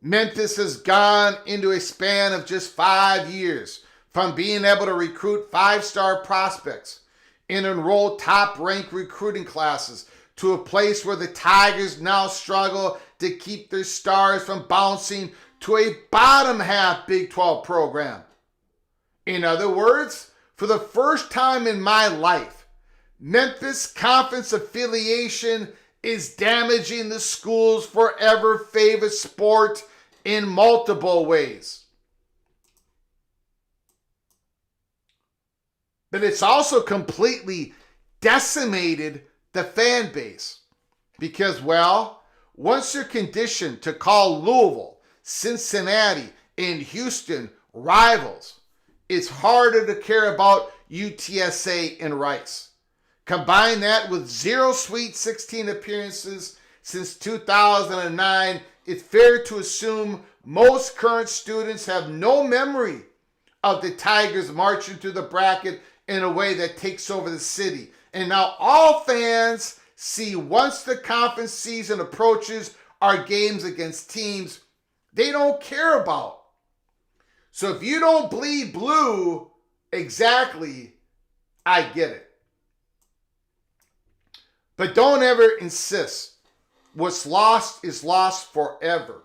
A: Memphis has gone into a span of just 5 years from being able to recruit 5-star prospects and enroll top-ranked recruiting classes to a place where the Tigers now struggle to keep their stars from bouncing to a bottom-half Big 12 program. In other words, for the first time in my life, Memphis Conference affiliation is damaging the school's forever favorite sport in multiple ways. But it's also completely decimated the fan base because, well, once you're conditioned to call Louisville, Cincinnati, and Houston rivals, it's harder to care about UTSA and Rice. Combine that with 0 Sweet 16 appearances since 2009, it's fair to assume most current students have no memory of the Tigers marching through the bracket in a way that takes over the city. And now all fans see once the conference season approaches are games against teams they don't care about. So if you don't bleed blue, exactly, I get it. But don't ever insist what's lost is lost forever.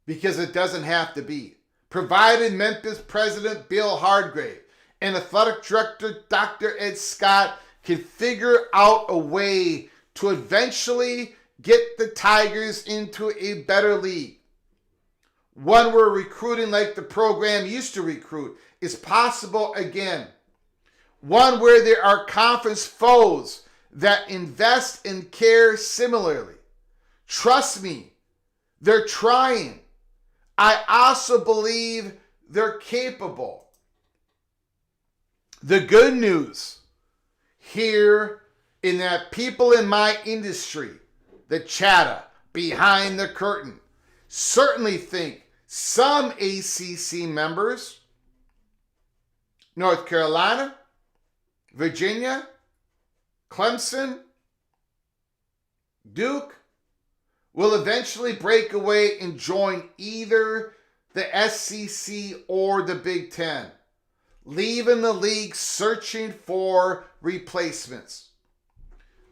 A: Because it doesn't have to be. Provided Memphis President Bill Hardgrave and Athletic Director Dr. Ed Scott can figure out a way to eventually get the Tigers into a better league. One where recruiting like the program used to recruit is possible again. One where there are conference foes that invest and care similarly. Trust me, they're trying. I also believe they're capable. The good news here in that people in my industry, the chatter behind the curtain, certainly think some ACC members, North Carolina, Virginia, Clemson, Duke, will eventually break away and join either the SEC or the Big Ten, leaving the league searching for replacements.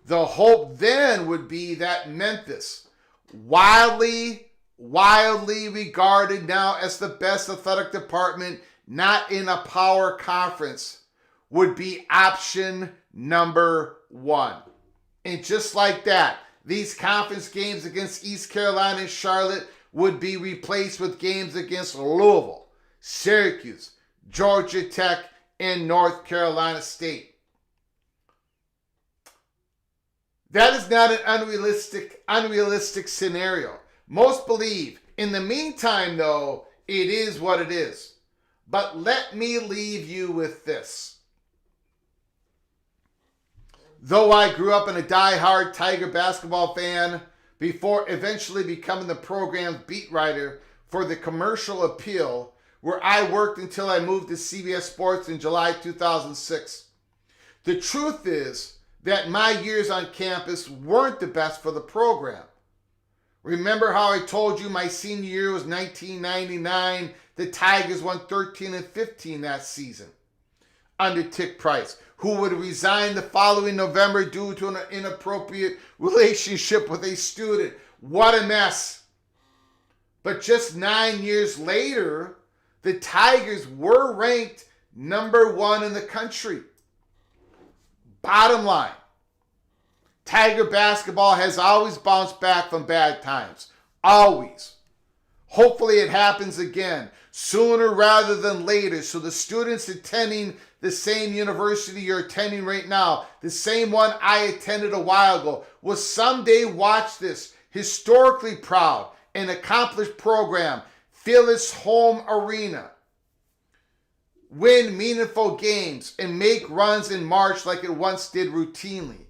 A: The hope then would be that Memphis, widely regarded now as the best athletic department, not in a power conference, would be option number one. And just like that, these conference games against East Carolina and Charlotte would be replaced with games against Louisville, Syracuse, Georgia Tech, and North Carolina State. That is not an unrealistic scenario. Most believe. In the meantime, though, it is what it is. But let me leave you with this. Though I grew up in a die-hard Tiger basketball fan before eventually becoming the program's beat writer for the Commercial Appeal, where I worked until I moved to CBS Sports in July 2006. The truth is that my years on campus weren't the best for the program. Remember how I told you my senior year was 1999? The Tigers won 13 and 15 that season under Tick Price, who would resign the following November due to an inappropriate relationship with a student. What a mess. But just 9 years later, the Tigers were ranked number 1 in the country. Bottom line, Tiger basketball has always bounced back from bad times. Always. Hopefully it happens again, sooner rather than later, so the students attending the same university you're attending right now, the same one I attended a while ago, will someday watch this historically proud and accomplished program fill its home arena, win meaningful games, and make runs in March like it once did routinely.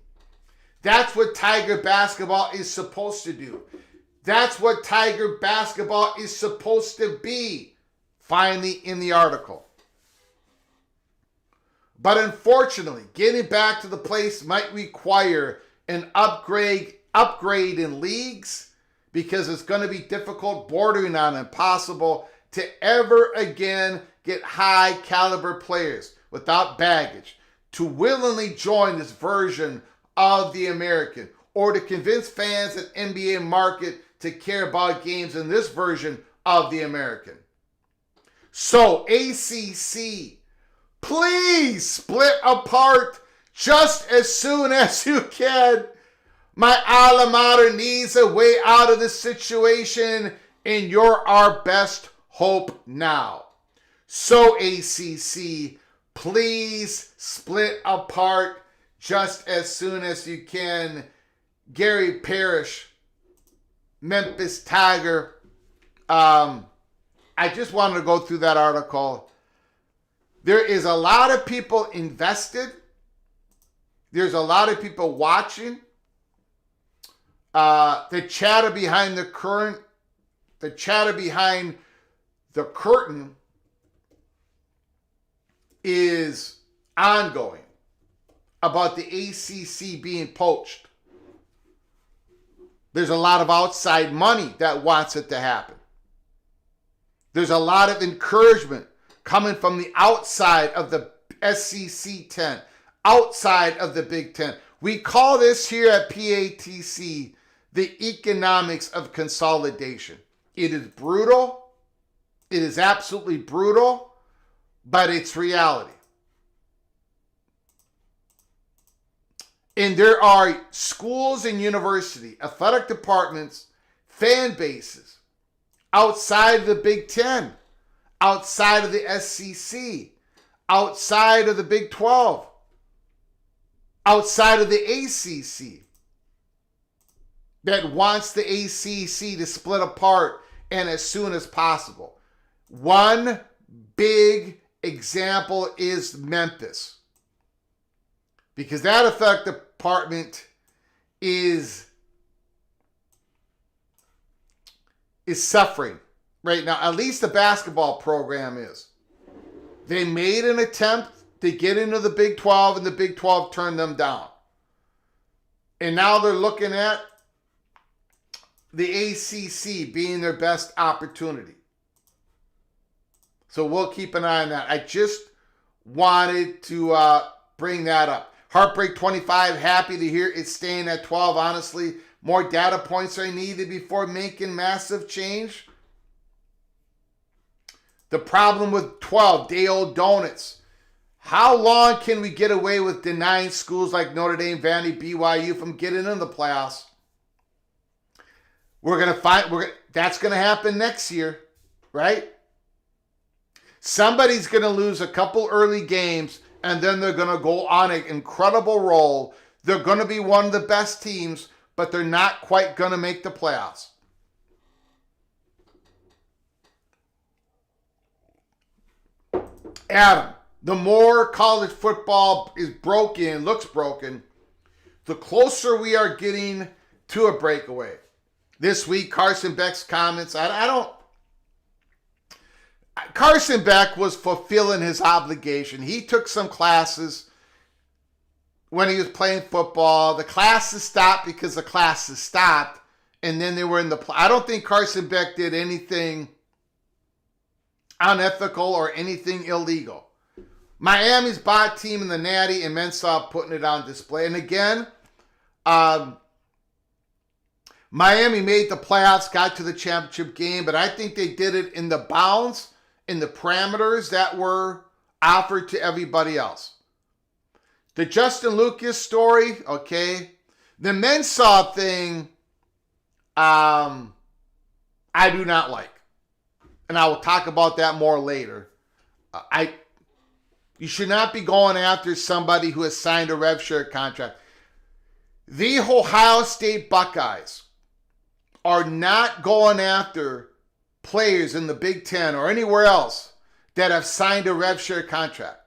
A: That's what Tiger basketball is supposed to do. That's what Tiger basketball is supposed to be. Finally, in the article. But unfortunately, getting back to the place might require an upgrade in leagues, because it's going to be difficult, bordering on impossible, to ever again get high caliber players without baggage to willingly join this version of the American, or to convince fans at NBA market to care about games in this version of the American. So ACC, please split apart just as soon as you can. My alma mater needs a way out of this situation, and you're our best hope now. So ACC, please split apart just as soon as you can. Gary Parrish, Memphis Tiger. I just wanted to go through that article. There is a lot of people invested. There's a lot of people watching. The chatter behind the curtain is ongoing about the ACC being poached. There's a lot of outside money that wants it to happen. There's a lot of encouragement coming from the outside of the SEC 10, outside of the Big Ten. We call this here at PATC the economics of consolidation. It is brutal. It is absolutely brutal, but it's reality. And there are schools and university, athletic departments, fan bases outside of the Big Ten, outside of the SEC, outside of the Big 12, outside of the ACC, that wants the ACC to split apart and as soon as possible. One big example is Memphis, because that athletic department is suffering right now. At least the basketball program is. They made an attempt to get into the Big 12, and the Big 12 turned them down. And now they're looking at the ACC being their best opportunity. So we'll keep an eye on that. I just wanted to bring that up. Heartbreak 25, happy to hear it's staying at 12. Honestly, more data points are needed before making massive change. The problem with 12, day-old donuts. How long can we get away with denying schools like Notre Dame, Vandy, BYU from getting into the playoffs? That's going to happen next year, right? Somebody's going to lose a couple early games, and then they're going to go on an incredible roll. They're going to be one of the best teams, but they're not quite going to make the playoffs. Adam, the more college football is broken, looks broken, the closer we are getting to a breakaway. This week, Carson Beck's comments, Carson Beck was fulfilling his obligation. He took some classes when he was playing football. The classes stopped because the classes stopped, and then they were in the I don't think Carson Beck did anything unethical or anything illegal. Miami's bot team in the Natty and Mensah putting it on display. And again, Miami made the playoffs, got to the championship game, but I think they did it in the bounds, in the parameters that were offered to everybody else. The Justin Lucas story, okay. The Mensah thing, I do not like. And I will talk about that more later. You should not be going after somebody who has signed a rev share contract. The Ohio State Buckeyes are not going after players in the Big Ten or anywhere else that have signed a rev share contract.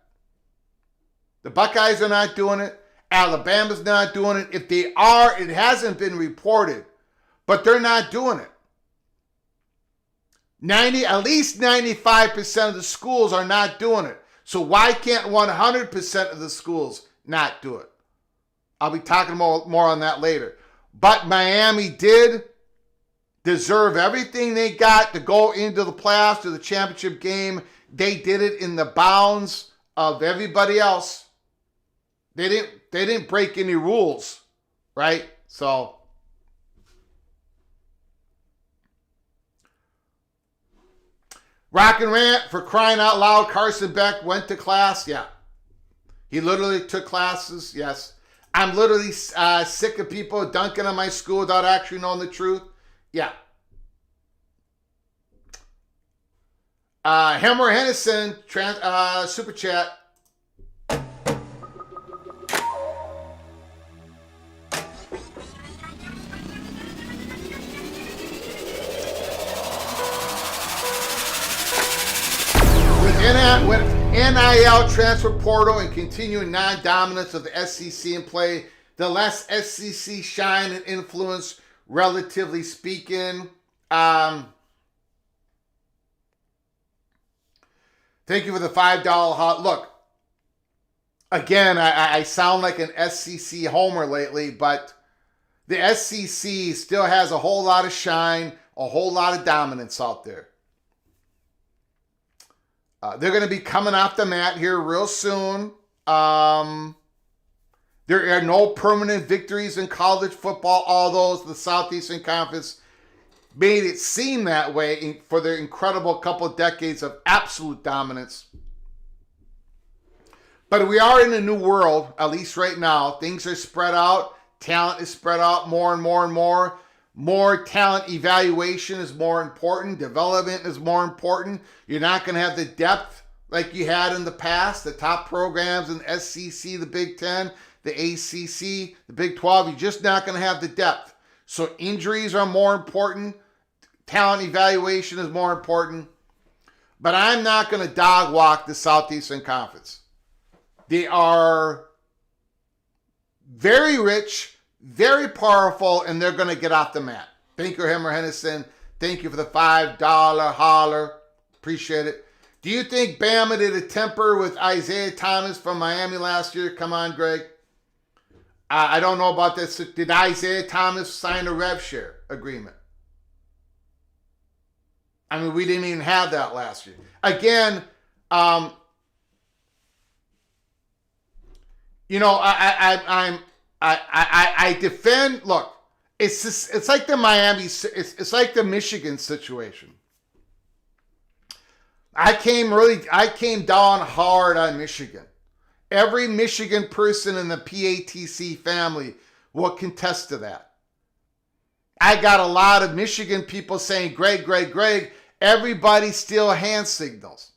A: The Buckeyes are not doing it. Alabama's not doing it. If they are, it hasn't been reported, but they're not doing it. At least 95% of the schools are not doing it. So why can't 100% of the schools not do it? I'll be talking more on that later. But Miami did deserve everything they got to go into the playoffs, to the championship game. They did it in the bounds of everybody else. They didn't break any rules, right? So Rock and Rant, for crying out loud, Carson Beck went to class. Yeah. He literally took classes. Yes. I'm literally sick of people dunking on my school without actually knowing the truth. Yeah. Helmer Hennison, super chat. With NIL transfer portal and continuing non-dominance of the SEC in play, the less SEC shine and influence, relatively speaking. Thank you for the $5 hot. Look, again, I sound like an SEC homer lately, but the SEC still has a whole lot of shine, a whole lot of dominance out there. They're going to be coming off the mat here real soon. There are no permanent victories in college football, although the Southeastern Conference made it seem that way for their incredible couple of decades of absolute dominance. But we are in a new world, at least right now. Things are spread out. Talent is spread out more and more and more. More talent evaluation is more important. Development is more important. You're not going to have the depth like you had in the past. The top programs in the SEC, the Big Ten, the ACC, the Big 12, you're just not going to have the depth. So injuries are more important. Talent evaluation is more important. But I'm not going to dog walk the Southeastern Conference. They are very rich, very powerful, and they're going to get off the mat. Thank you, Helmer Hennison. Thank you for the $5 holler. Appreciate it. Do you think Bama did a temper with Isaiah Thomas from Miami last year? Come on, Greg. I don't know about this. Did Isaiah Thomas sign a rev share agreement? I mean, we didn't even have that last year. Again, I defend. Look, it's like the Miami. It's like the Michigan situation. I came down hard on Michigan. Every Michigan person in the PATC family will contest to that. I got a lot of Michigan people saying, Greg, everybody steal hand signals.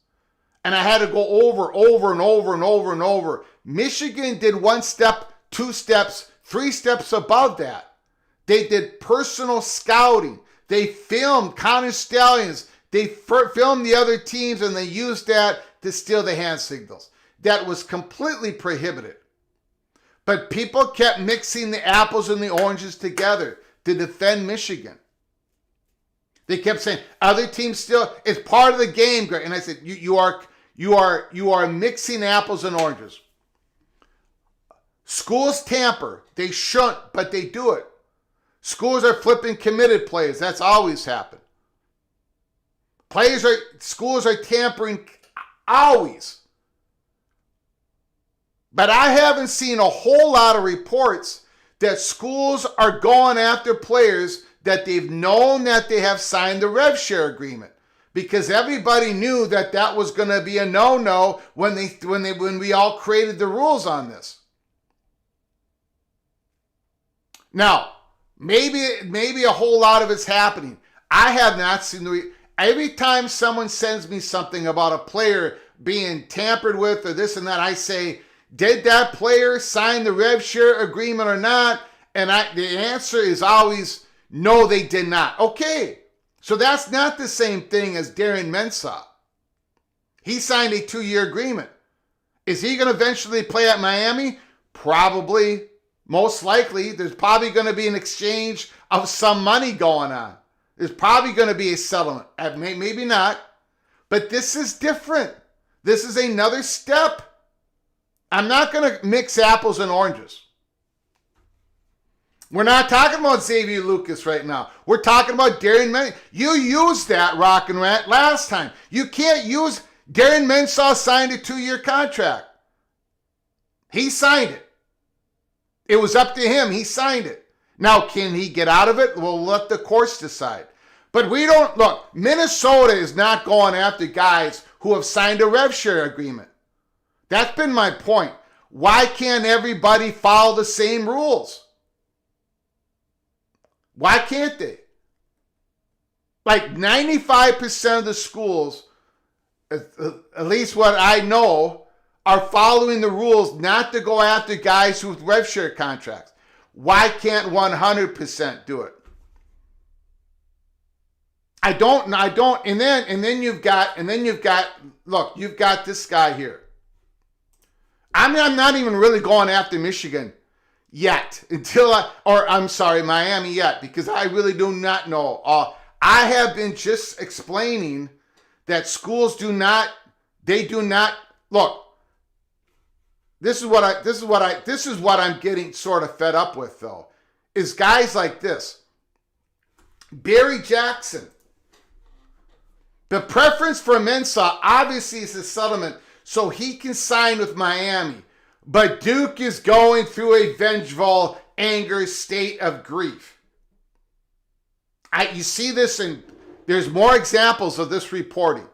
A: And I had to go over and over. Michigan did one step, two steps, three steps above that. They did personal scouting. They filmed Connor Stallions. They filmed the other teams, and they used that to steal the hand signals. That was completely prohibited. But people kept mixing the apples and the oranges together to defend Michigan. They kept saying, other teams still, it's part of the game, Greg. And I said, you are mixing apples and oranges. Schools tamper. They shouldn't, but they do it. Schools are flipping committed players. That's always happened. Schools are tampering always. But I haven't seen a whole lot of reports that schools are going after players that they've known that they have signed the rev share agreement, because everybody knew that that was going to be a no-no when we all created the rules on this. Now, maybe a whole lot of it's happening. I have not seen every time someone sends me something about a player being tampered with or this and that, I say, did that player sign the rev share agreement or not? And the answer is always, no, they did not. Okay, so that's not the same thing as Darren Mensah. He signed a 2-year agreement. Is he going to eventually play at Miami? Probably. Most likely. There's probably going to be an exchange of some money going on. There's probably going to be a settlement. Maybe not. But this is different. This is another step. I'm not going to mix apples and oranges. We're not talking about Xavier Lucas right now. We're talking about Darren Mensah. You used that, Rock and Rant, last time. You can't use Darren Mensah signed a 2-year contract. He signed it. It was up to him. He signed it. Now, can he get out of it? We'll let the courts decide. But look, Minnesota is not going after guys who have signed a rev share agreement. That's been my point. Why can't everybody follow the same rules? Why can't they? Like 95% of the schools at least what I know, are following the rules not to go after guys with rev share contracts. Why can't 100% do it? I don't, and then you've got, look, you've got this guy here. I'm not even really going after Michigan yet Miami yet, because I really do not know. I have been just explaining that schools do not look. This is what I'm getting sort of fed up with, though, is guys like this. Barry Jackson. The preference for Mensah obviously is a settlement so he can sign with Miami. But Duke is going through a vengeful anger state of grief. You see this, and there's more examples of this reporting.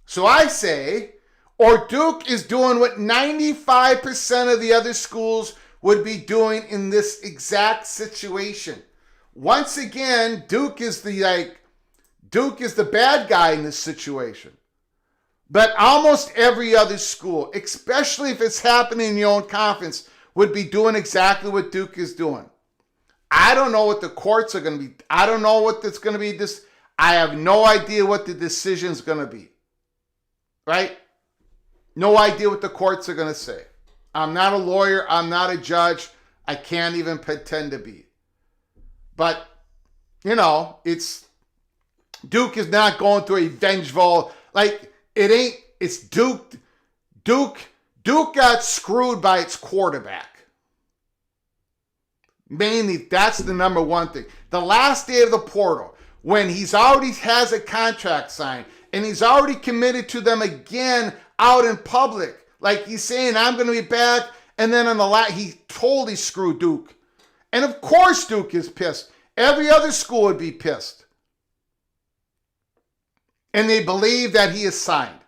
A: So I say, or Duke is doing what 95% of the other schools would be doing in this exact situation. Once again, Duke is the bad guy in this situation. But almost every other school, especially if it's happening in your own conference, would be doing exactly what Duke is doing. I don't know what the courts are going to be. I don't know what it's going to be. I have no idea what the decision is going to be. Right? No idea what the courts are going to say. I'm not a lawyer. I'm not a judge. I can't even pretend to be. But, it's Duke is not going through a vengeful, it's Duke. Duke got screwed by its quarterback. Mainly, that's the number one thing. The last day of the portal, when he's already has a contract signed, and he's already committed to them again out in public. Like he's saying, I'm going to be back. And then he totally screwed Duke. And of course Duke is pissed. Every other school would be pissed. And they believe that he is signed.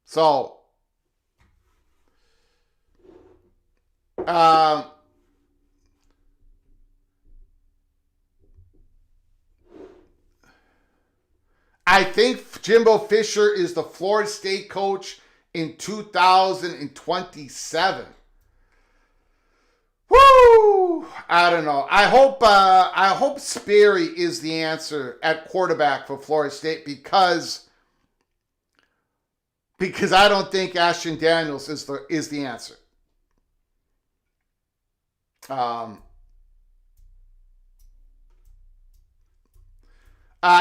A: So, I think Jimbo Fisher is the Florida State coach in 2027. Woo! I don't know. I hope Sperry is the answer at quarterback for Florida State because I don't think Ashton Daniels is the answer.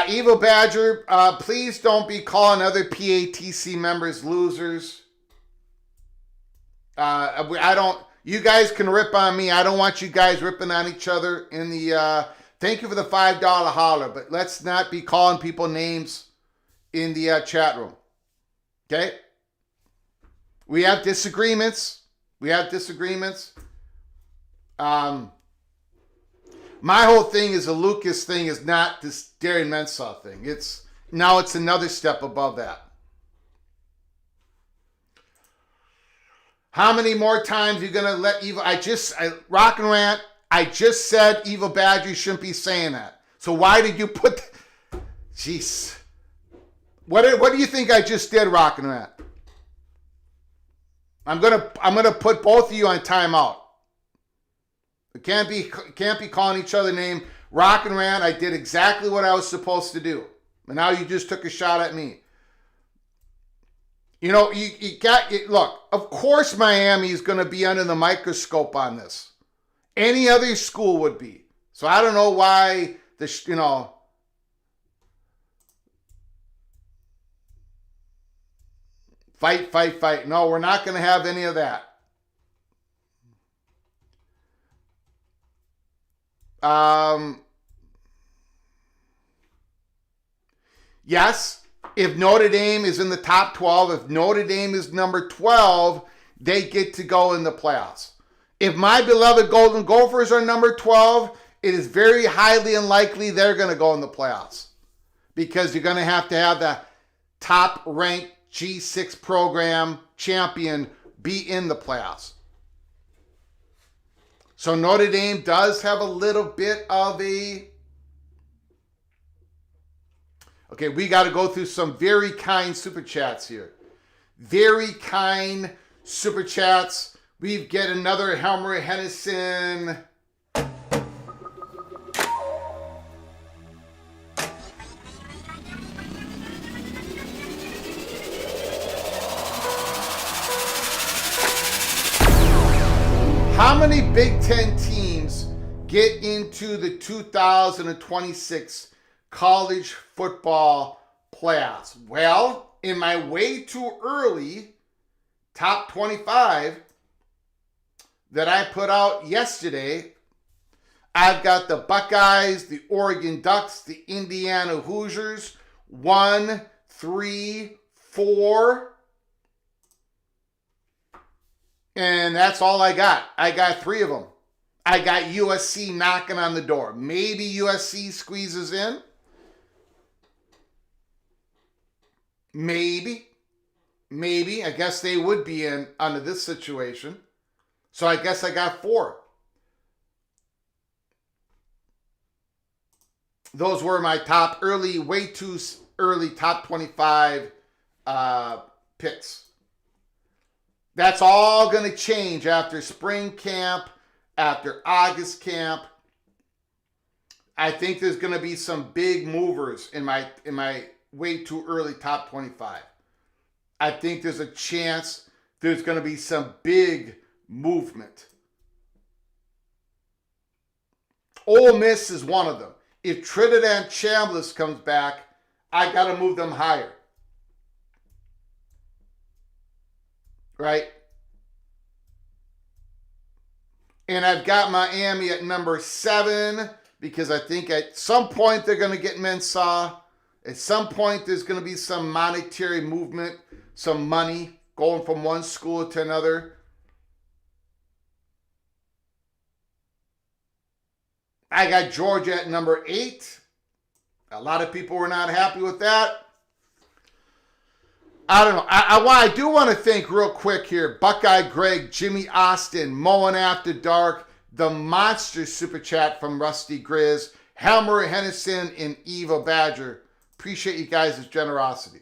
A: Evil Badger, please don't be calling other PATC members losers. You guys can rip on me. I don't want you guys ripping on each other in the, thank you for the $5 holler, but let's not be calling people names in the chat room. Okay? We have disagreements. My whole thing is the Lucas thing is not this Darren Mensah thing. It's another step above that. How many more times are you going to let Evil... Rock and Rant, I just said Evil Badger shouldn't be saying that. So why did you put... Jeez. What do you think I just did, Rock and Rant? I'm gonna put both of you on timeout. We can't be calling each other name. Rock and Rant, I did exactly what I was supposed to do. And now you just took a shot at me. Look, of course Miami is going to be under the microscope on this. Any other school would be. So I don't know why fight. No, we're not going to have any of that. Yes, if Notre Dame is in the top 12, if Notre Dame is number 12, they get to go in the playoffs. If my beloved Golden Gophers are number 12, it is very highly unlikely they're going to go in the playoffs because you're going to have the top-ranked G6 program champion be in the playoffs. So Notre Dame does have a little bit of a Okay, we got to go through some very kind super chats here. Very kind super chats. We get another Helmer Hennison. How many Big Ten teams get into the 2026 college football playoffs? Well, in my way too early top 25 that I put out yesterday, I've got the Buckeyes, the Oregon Ducks, the Indiana Hoosiers, 1, 3, 4. And that's all I got. I got 3 of them. I got USC knocking on the door. Maybe USC squeezes in. Maybe. I guess they would be in under this situation. So I guess I got 4. Those were my top early, way too early top 25 picks. That's all going to change after spring camp, after August camp. I think there's going to be some big movers in my way too early top 25. I think there's a chance there's going to be some big movement. Ole Miss is one of them. If Trinidad Chambliss comes back, I got to move them higher. Right? And I've got Miami at number 7 because I think at some point they're going to get Mensah. At some point there's going to be some monetary movement, some money going from one school to another. I got Georgia at number 8. A lot of people were not happy with that. I don't know. I do want to thank real quick here, Buckeye Greg, Jimmy Austin, Moen After Dark, the monster super chat from Rusty Grizz, Helmer Hennison, and Eva Badger. Appreciate you guys' generosity.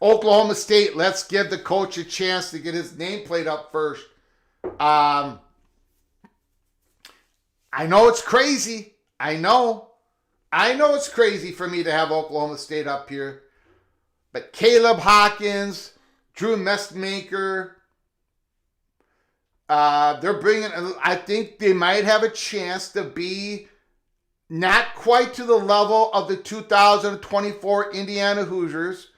A: Oklahoma State, let's give the coach a chance to get his nameplate up first. I know it's crazy. I know it's crazy for me to have Oklahoma State up here. But Caleb Hawkins, Drew Messmaker, they're bringing, I think they might have a chance to be not quite to the level of the 2024 Indiana Hoosiers.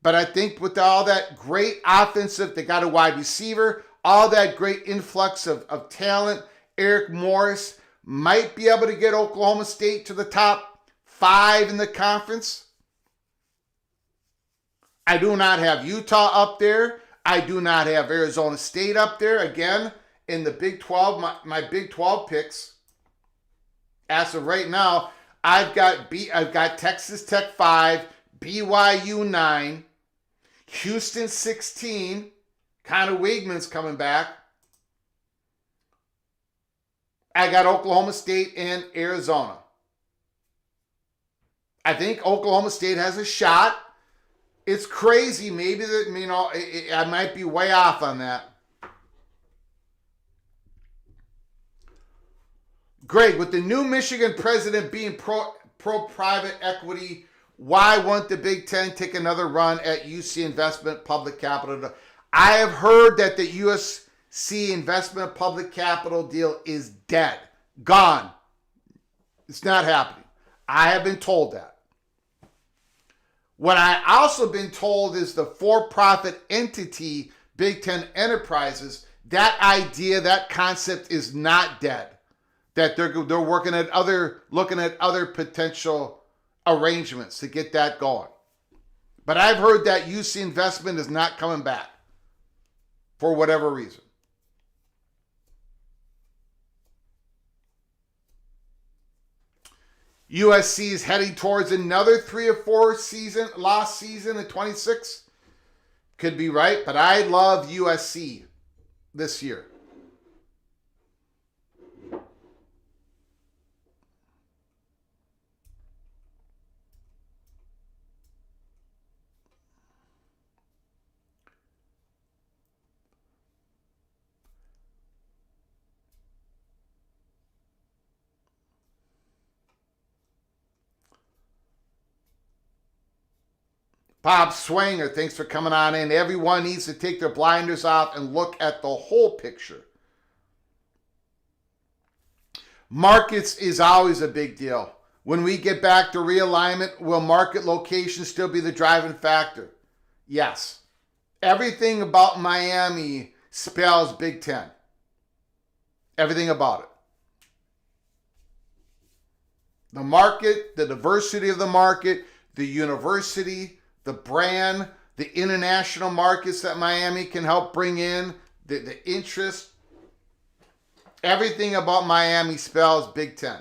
A: But I think with all that great offensive, they got a wide receiver, all that great influx of talent, Eric Morris might be able to get Oklahoma State to the top 5 in the conference. I do not have Utah up there. I do not have Arizona State up there. Again, in the Big 12, my Big 12 picks, as of right now, I've got Texas Tech 5, BYU 9, Houston 16, Connor Wigman's coming back. I got Oklahoma State and Arizona. I think Oklahoma State has a shot. It's crazy. Maybe that, I might be way off on that. Greg, with the new Michigan president being pro-private equity, why won't the Big Ten take another run at UC Investment Public Capital? I have heard that the USC Investment Public Capital deal is dead. Gone. It's not happening. I have been told that. What I also been told is the for-profit entity, Big Ten Enterprises, that idea, that concept is not dead. That they're looking at other potential arrangements to get that going. But I've heard that UC Investment is not coming back for whatever reason. USC is heading towards another 3 or 4 lost season in 26. Could be right, but I love USC this year. Bob Swanger, thanks for coming on in. Everyone needs to take their blinders off and look at the whole picture. Markets is always a big deal. When we get back to realignment, will market location still be the driving factor? Yes. Everything about Miami spells Big Ten. Everything about it. The market, the diversity of the market, the university, the brand, the international markets that Miami can help bring in, the interest. Everything about Miami spells Big Ten.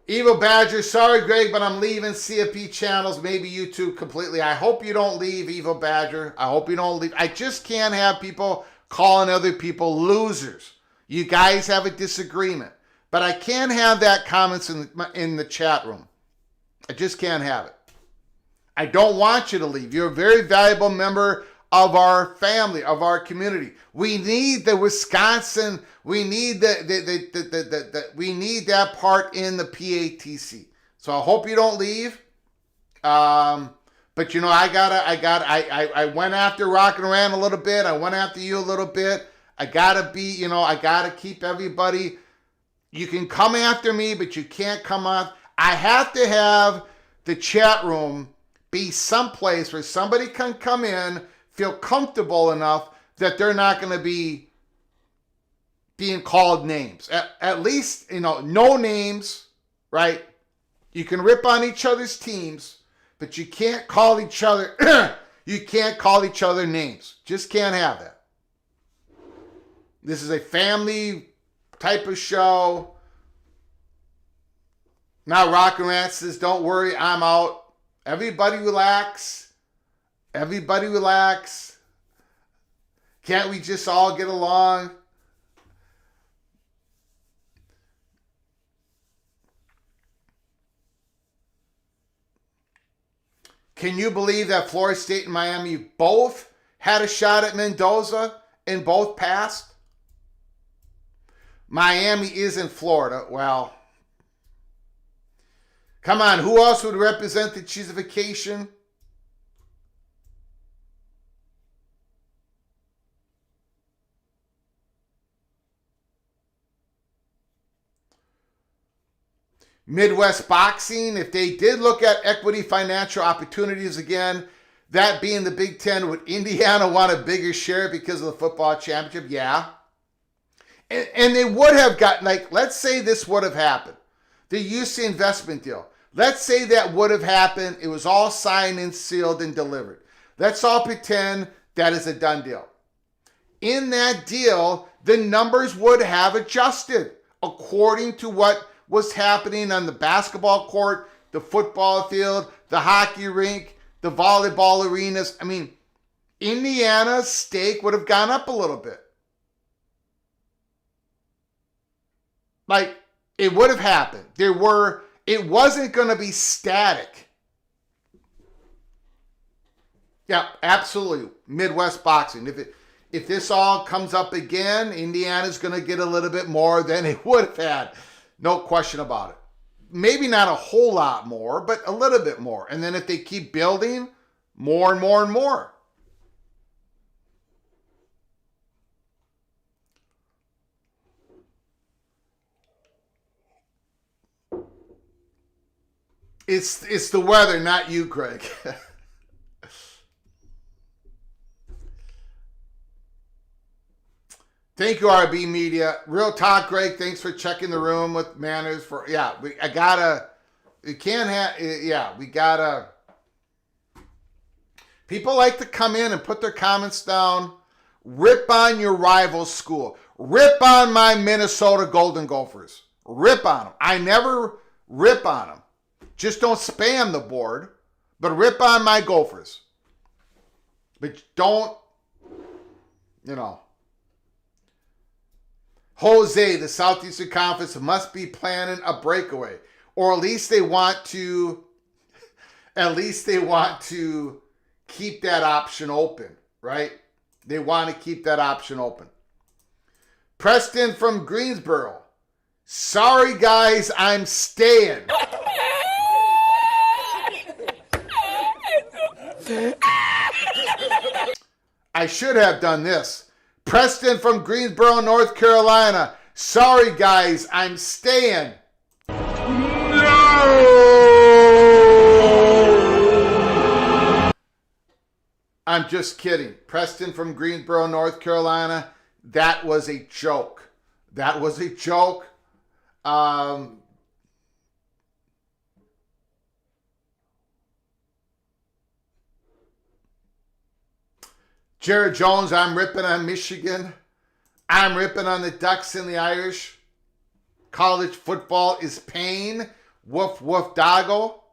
A: Evil Badger, sorry Greg, but I'm leaving CFP channels, maybe YouTube completely. I hope you don't leave, Evil Badger. I hope you don't leave. I just can't have people calling other people losers. You guys have a disagreement. But I can't have that comments in the chat room. I just can't have it. I don't want you to leave. You're a very valuable member of our family, of our community. We need the Wisconsin, we need we need that part in the PATC. So I hope you don't leave. But you know, I went after Rock and Ran a little bit. I went after you a little bit. I gotta keep everybody. You can come after me, but you can't come off. I have to have the chat room be someplace where somebody can come in, feel comfortable enough that they're not going to be being called names. At least, no names, right? You can rip on each other's teams, but you can't call each other, you can't call each other names. Just can't have that. This is a family type of show. Now Rock and Rant says, don't worry, I'm out. Everybody relax. Everybody relax. Can't we just all get along? Can you believe that Florida State and Miami both had a shot at Mendoza and both passed? Miami is in Florida. Well, come on, who else would represent the cheesification? Midwest Boxing, if they did look at equity financial opportunities again, that being the Big Ten, would Indiana want a bigger share because of the football championship? Yeah. And they would have gotten, let's say this would have happened. The UC investment deal. Let's say that would have happened. It was all signed and sealed and delivered. Let's all pretend that is a done deal. In that deal, the numbers would have adjusted according to what was happening on the basketball court, the football field, the hockey rink, the volleyball arenas. I mean, Indiana's stake would have gone up a little bit. It would have happened. It wasn't going to be static. Yeah, absolutely. Midwest Boxing. If this all comes up again, Indiana's going to get a little bit more than it would have had. No question about it. Maybe not a whole lot more, but a little bit more. And then if they keep building, more and more and more. It's the weather, not you, Greg. Thank you, RB Media. Real talk, Greg. Thanks for checking the room with manners. We gotta. People like to come in and put their comments down, rip on your rival school, rip on my Minnesota Golden Gophers, rip on them. I never rip on them. Just don't spam the board, but rip on my Gophers. But don't, Jose, the Southeastern Conference must be planning a breakaway, or at least they want to keep that option open, right? They want to keep that option open. Preston from Greensboro. Sorry, guys, I'm staying. I should have done this. Preston from Greensboro, North Carolina. Sorry, guys, I'm staying. No! I'm just kidding. Preston from Greensboro, North Carolina. That was a joke. That was a joke. Jared Jones, I'm ripping on Michigan. I'm ripping on the Ducks and the Irish. College football is pain. Woof, woof, doggo.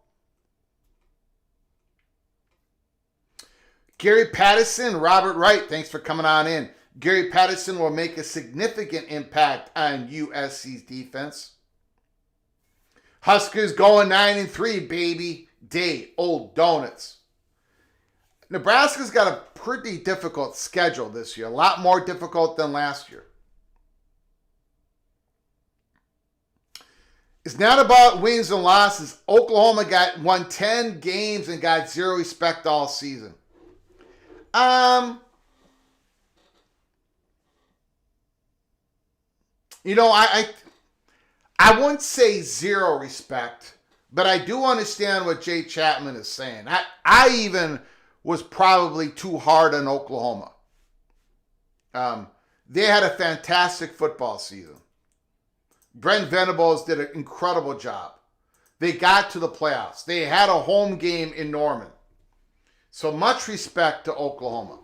A: Gary Patterson, Robert Wright, thanks for coming on in. Gary Patterson will make a significant impact on USC's defense. Huskers going 9-3, baby. Day old donuts. Nebraska's got a pretty difficult schedule this year. A lot more difficult than last year. It's not about wins and losses. Oklahoma won 10 games and got zero respect all season. You know, I wouldn't say zero respect, but I do understand what Jay Chapman is saying. I even was probably too hard on Oklahoma. They had a fantastic football season. Brent Venables did an incredible job. They got to the playoffs. They had a home game in Norman. So much respect to Oklahoma.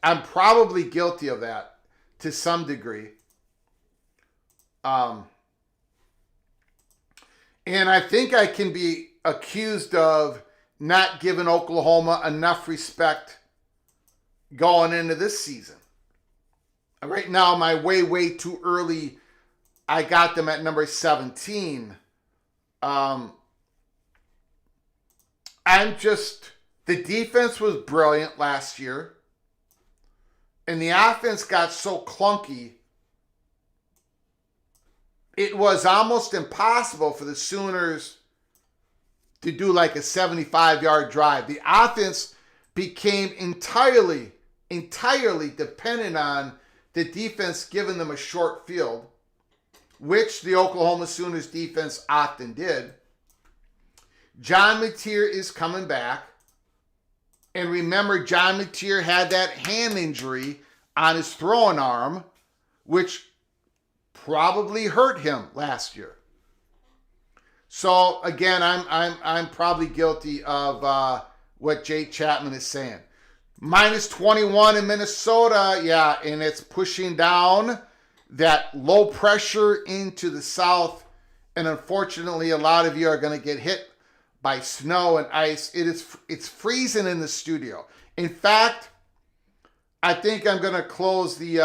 A: I'm probably guilty of that to some degree. And I think I can be accused of not giving Oklahoma enough respect going into this season. Right now, my way too early, I got them at number 17. The defense was brilliant last year. And the offense got so clunky, it was almost impossible for the Sooners to do like a 75-yard drive. The offense became entirely dependent on the defense giving them a short field, which the Oklahoma Sooners defense often did. John Mateer is coming back. And remember, John Mateer had that hand injury on his throwing arm, which probably hurt him last year. So again, I'm probably guilty of what Jay Chapman is saying. Minus 21 in Minnesota, yeah, and it's pushing down that low pressure into the south. And unfortunately, a lot of you are going to get hit by snow and ice. It's freezing in the studio. In fact, I think I'm going to close this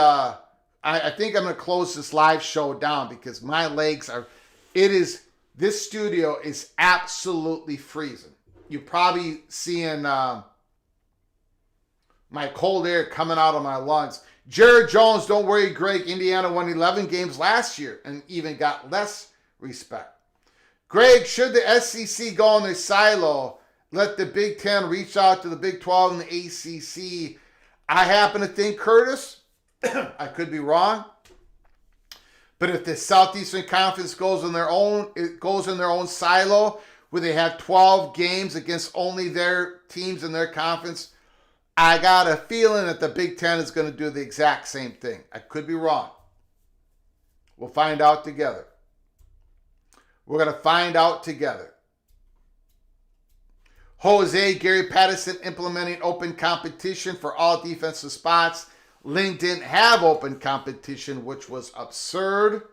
A: live show down because my legs are. This studio is absolutely freezing. You're probably seeing my cold air coming out of my lungs. Jared Jones, don't worry, Greg. Indiana won 11 games last year and even got less respect. Greg, should the SEC go in their silo, let the Big Ten reach out to the Big 12 and the ACC? I happen to think, Curtis, I could be wrong, but if the Southeastern Conference goes in their own silo, where they have 12 games against only their teams in their conference, I got a feeling that the Big Ten is going to do the exact same thing. I could be wrong. We'll find out together. We're going to find out together. Jose, Gary Patterson implementing open competition for all defensive spots. Lynn didn't have open competition, which was absurd.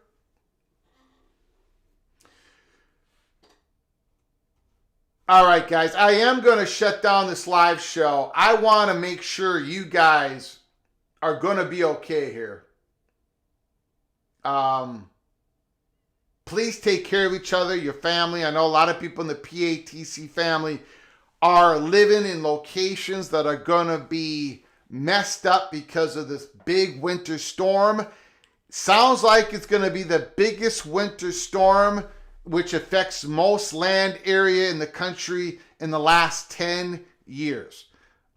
A: All right, guys, I am going to shut down this live show. I want to make sure you guys are going to be okay here. Please take care of each other, your family. I know a lot of people in the PATC family are living in locations that are going to be messed up because of this big winter storm. Sounds like it's going to be the biggest winter storm, which affects most land area in the country in the last 10 years.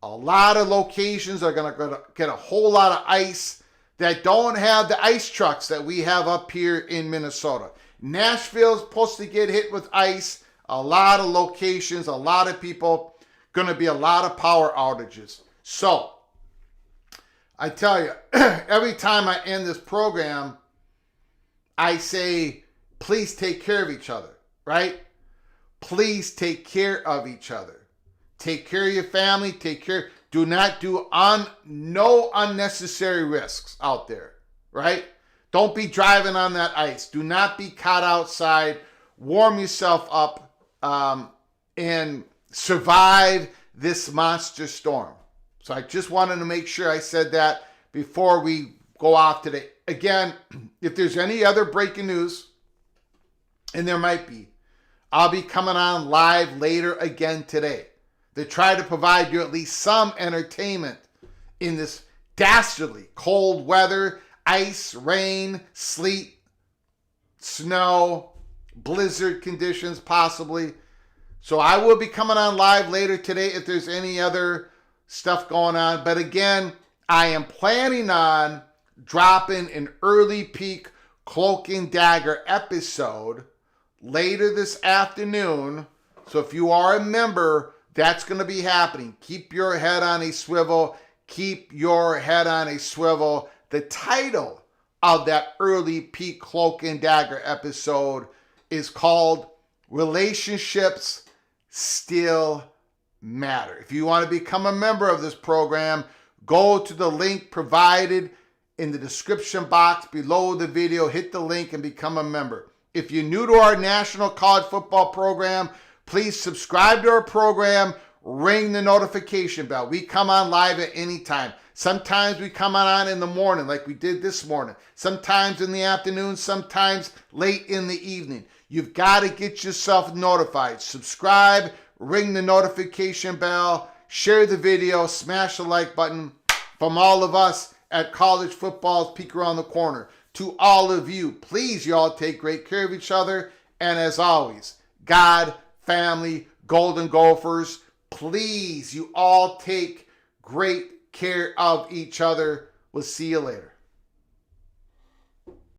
A: A lot of locations are going to get a whole lot of ice that don't have the ice trucks that we have up here in Minnesota. Nashville's supposed to get hit with ice. A lot of locations, a lot of people, going to be a lot of power outages. So, I tell you, every time I end this program, I say, please take care of each other, right? Please take care of each other. Take care of your family. Take care. Do not do no unnecessary risks out there, right? Don't be driving on that ice. Do not be caught outside. Warm yourself up and survive this monster storm. So I just wanted to make sure I said that before we go off today. Again, if there's any other breaking news, and there might be, I'll be coming on live later again today to try to provide you at least some entertainment in this dastardly cold weather, ice, rain, sleet, snow, blizzard conditions possibly. So I will be coming on live later today if there's any other stuff going on. But again, I am planning on dropping an early peak Cloak and Dagger episode later this afternoon. So if you are a member, that's going to be happening. Keep your head on a swivel. Keep your head on a swivel. The title of that early peak Cloak and Dagger episode is called Relationships Still Matter. If you want to become a member of this program, go to the link provided in the description box below the video. Hit the link and become a member. If you're new to our National College Football program, please subscribe to our program, ring the notification bell. We come on live at any time. Sometimes we come on in the morning like we did this morning. Sometimes in the afternoon, sometimes late in the evening. You've got to get yourself notified. Subscribe, ring the notification bell, share the video, smash the like button. From all of us at College Football's Peek Around the Corner, to all of you, please y'all take great care of each other. And as always, God, family, Golden Gophers, please you all take great care of each other. We'll see you later.